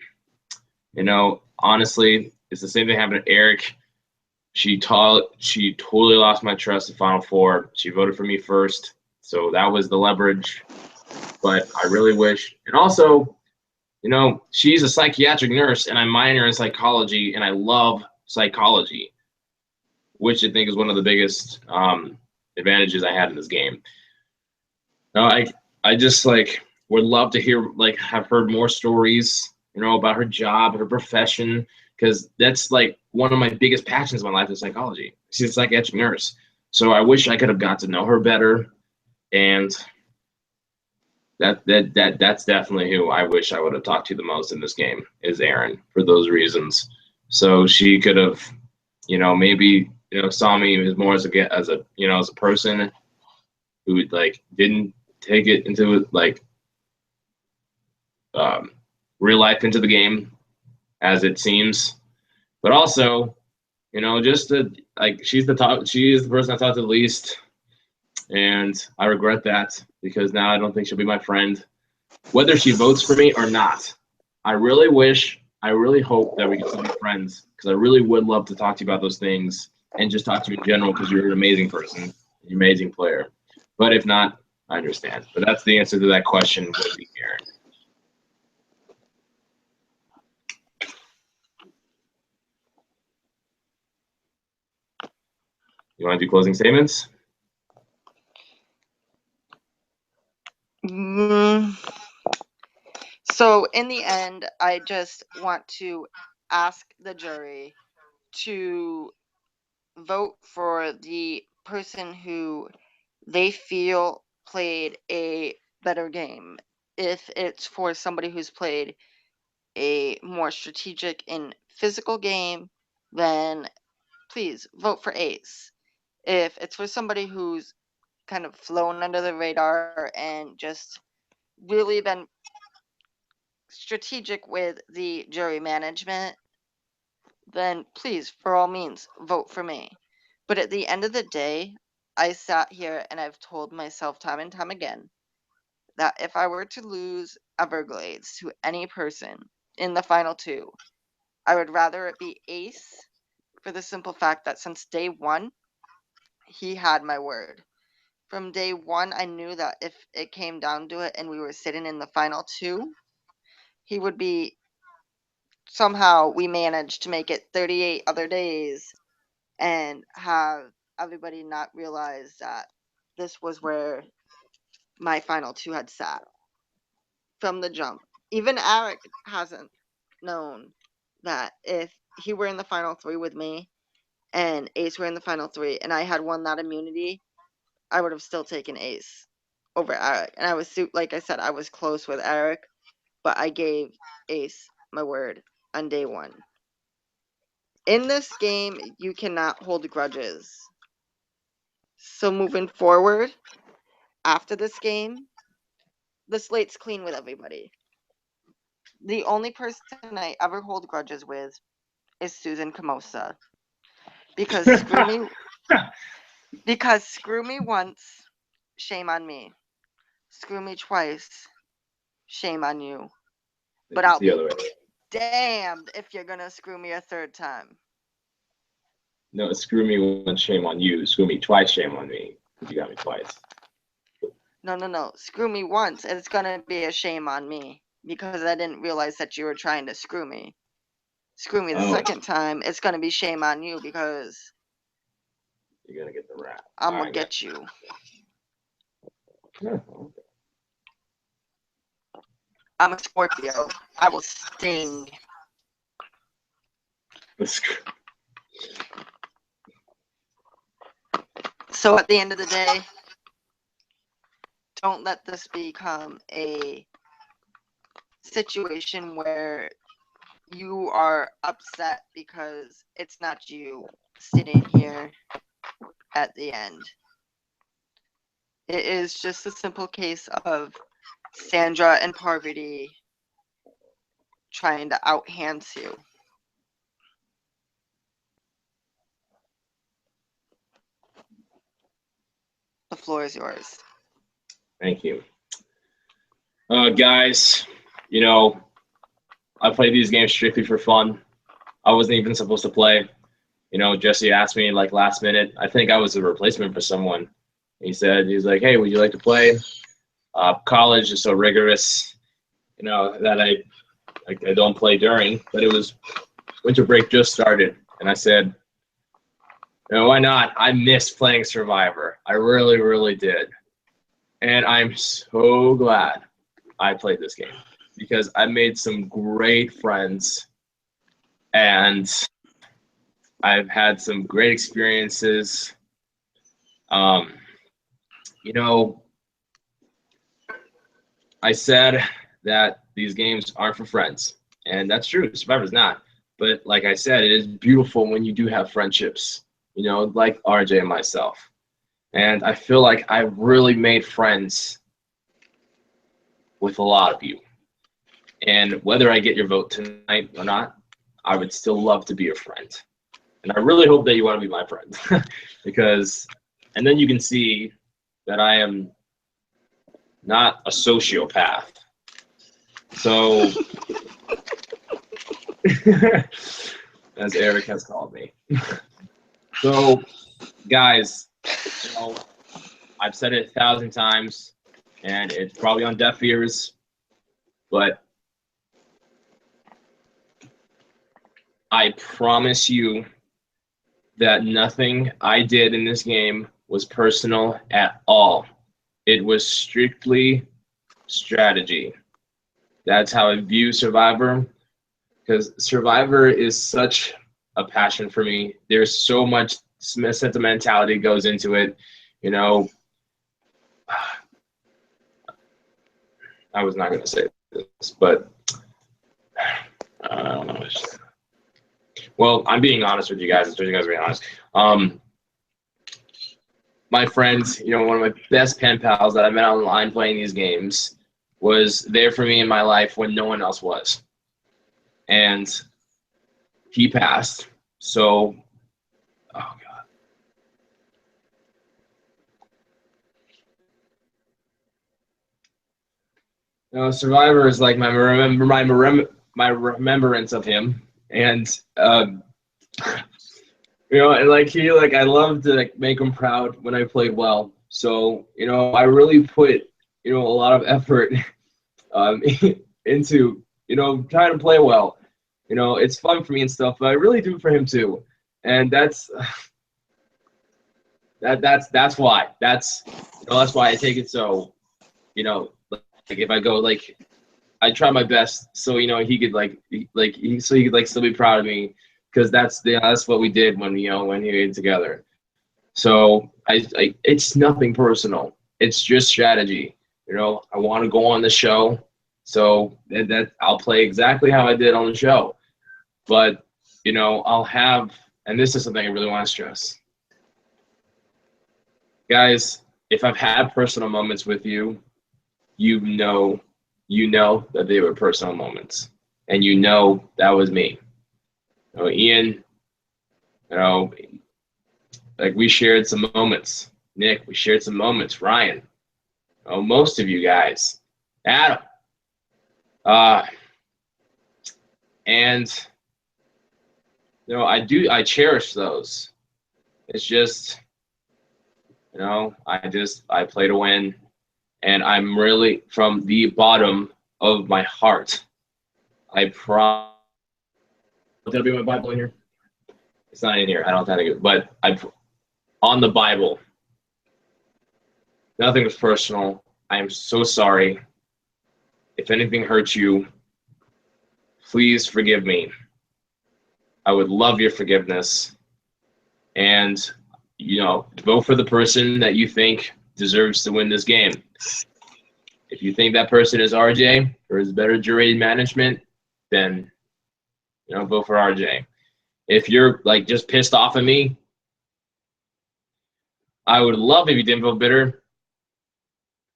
honestly, it's the same thing happened to Eric. She totally lost my trust in Final Four. She voted for me first, so that was the leverage. But I really wish, and also, she's a psychiatric nurse, and I minor in psychology, and I love psychology, which I think is one of the biggest advantages I had in this game. No, I just would love to hear have heard more stories, about her job, her profession, because that's one of my biggest passions in my life is psychology. She's a psychiatric nurse, so I wish I could have got to know her better, and that's definitely who I wish I would have talked to the most in this game is Erin for those reasons. So she could have, maybe saw me as more as a person who didn't take it into real life into the game as it seems, but also just she is the person I talked to the least, and I regret that because now I don't think she'll be my friend, whether she votes for me or not. I really hope that we can still be friends because I really would love to talk to you about those things and just talk to you in general because you're an amazing person, an amazing player. But if not, I understand. But that's the answer to that question would be Aaron. You want to do closing statements? So in the end, I just want to ask the jury to vote for the person who they feel played a better game. If it's for somebody who's played a more strategic and physical game, then please vote for Ace. If it's for somebody who's kind of flown under the radar and just really been strategic with the jury management, then please, for all means, vote for me. But at the end of the day, I sat here and I've told myself time and time again that if I were to lose Everglades to any person in the final two, I would rather it be Ace for the simple fact that since day one, he had my word. From day one, I knew that if it came down to it and we were sitting in the final two, he would be somehow we managed to make it 38 other days and have everybody not realize that this was where my final two had sat from the jump. Even Eric hasn't known that if he were in the final three with me and Ace were in the final three and I had won that immunity, I would have still taken Ace over Eric. And I was, like I said, I was close with Eric, but I gave Ace my word on day one. In this game, you cannot hold grudges. So moving forward, after this game, the slate's clean with everybody. The only person I ever hold grudges with is Susan Camosa. Because screw me once, shame on me. Screw me twice, shame on you. But I'll be damned if you're gonna screw me a third time. No, screw me once, shame on you. Screw me twice, shame on me. You got me twice. No. Screw me once, it's gonna be a shame on me because I didn't realize that you were trying to screw me. Screw me the second time, it's gonna be shame on you because you're gonna get the rap. I'm gonna get you. I'm a Scorpio. I will sting. So at the end of the day, don't let this become a situation where you are upset because it's not you sitting here at the end. It is just a simple case of Sandra and Parvati trying to out-hands you. The floor is yours. Thank you. Guys, you know, I play these games strictly for fun. I wasn't even supposed to play. You know, Jesse asked me like last minute. I think I was a replacement for someone. He's like, hey, would you like to play? College is so rigorous, you know, that I don't play during. But it was winter break just started, and I said, you know, why not? I miss playing Survivor. I really, really did. And I'm so glad I played this game because I made some great friends and I've had some great experiences. You know, I said that these games aren't for friends, and that's true. Survivor's not. But like I said, it is beautiful when you do have friendships, you know, like RJ and myself. And I feel like I've really made friends with a lot of you. And whether I get your vote tonight or not, I would still love to be your friend. And I really hope that you want to be my friend because, and then you can see that I am not a sociopath. So, as Eric has called me. So, guys, you know, I've said it 1,000 times, and it's probably on deaf ears, but I promise you that nothing I did in this game was personal at all. It was strictly strategy. That's how I view Survivor, because Survivor is such a passion for me. There's so much sentimentality goes into it. You know, I was not going to say this, but I don't know. Well, I'm being honest with you guys. You guys are being honest. My friend, one of my best pen pals that I met online playing these games, was there for me in my life when no one else was, and he passed. So, oh god, Survivor is like my remembrance of him, and and I love to make him proud when I played well. So I really put a lot of effort um, into trying to play well. It's fun for me and stuff, but I really do for him too, and that's why that's why I take it so like if I go I try my best so he could so he could still be proud of me because that's what we did when when we were together. So it's nothing personal. It's just strategy. I want to go on the show, so that I'll play exactly how I did on the show. But I'll have, and this is something I really want to stress, guys. If I've had personal moments with you, you know, that they were personal moments, and that was me. Ian, you know, we shared some moments. Nick, we shared some moments. Ryan, most of you guys, Adam, uh, and I cherish those. It's just, I play to win, and I'm really from the bottom of my heart. I promise. That'll be my Bible in here. It's not in here. I don't have to, but on the Bible. Nothing was personal. I am so sorry. If anything hurts you, please forgive me. I would love your forgiveness. And, vote for the person that you think deserves to win this game. If you think that person is RJ or is better jury management, then, vote for RJ. If you're just pissed off at me, I would love if you didn't vote bitter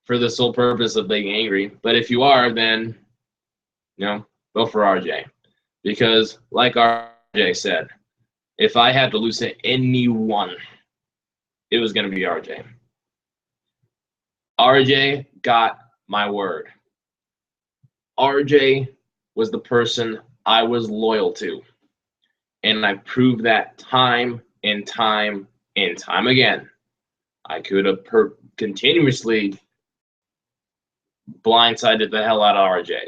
for the sole purpose of being angry. But if you are, then, vote for RJ. Because, like RJ said, if I had to lose to anyone, it was going to be RJ. RJ got my word. RJ was the person I was loyal to. And I proved that time and time and time again. I could have continuously blindsided the hell out of RJ.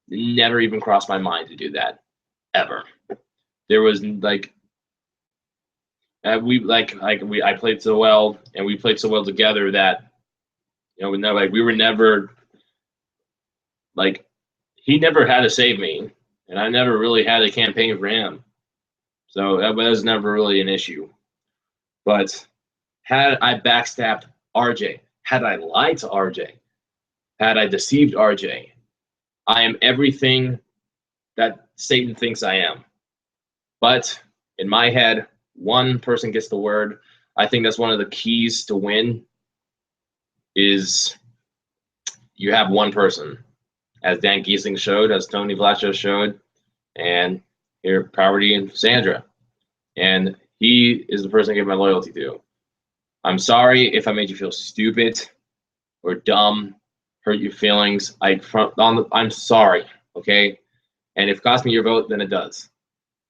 Never even crossed my mind to do that, ever. There was I played so well, and we played so well together that we were never he never had to save me, and I never really had a campaign for him, so that was never really an issue. But had I backstabbed RJ, had I lied to RJ, had I deceived RJ, I am everything that Satan thinks I am. But in my head, one person gets the word. I think that's one of the keys to win is you have one person, as Dan Giesing showed, as Tony Blasio showed, and here Poverty and Sandra. And he is the person I give my loyalty to. I'm sorry if I made you feel stupid or dumb, hurt your feelings. I'm sorry, okay? And if it cost me your vote, then it does.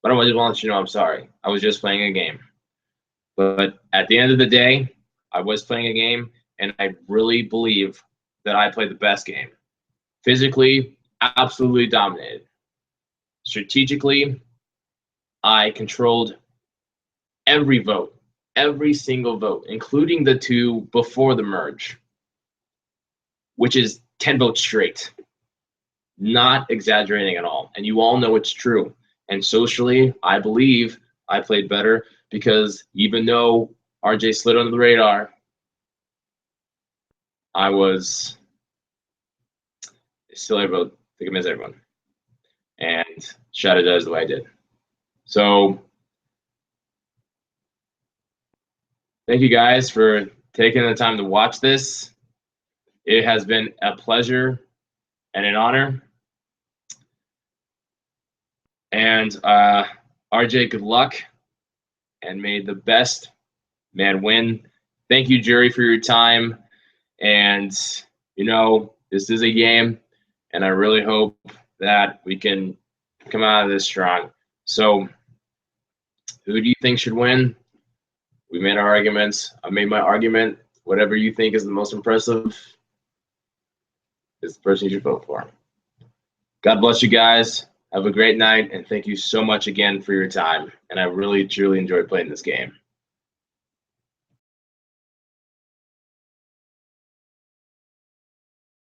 But I just want to let you know I'm sorry. I was just playing a game. But at the end of the day, I was playing a game, and I really believe that I played the best game. Physically, absolutely dominated. Strategically, I controlled every vote, every single vote, including the two before the merge, which is 10 votes straight. Not exaggerating at all. And you all know it's true. And socially, I believe I played better because even though RJ slid under the radar, I was still able to convince everyone. and strategize the way I did. So thank you guys for taking the time to watch this. It has been a pleasure and an honor. And RJ, good luck, and may the best man win. Thank you, jury, for your time. And, you know, this is a game, and I really hope that we can come out of this strong. So, who do you think should win? We made our arguments. I made my argument. Whatever you think is the most impressive is the person you should vote for. God bless you guys. Have a great night, and thank you so much again for your time. And I really, truly enjoyed playing this game.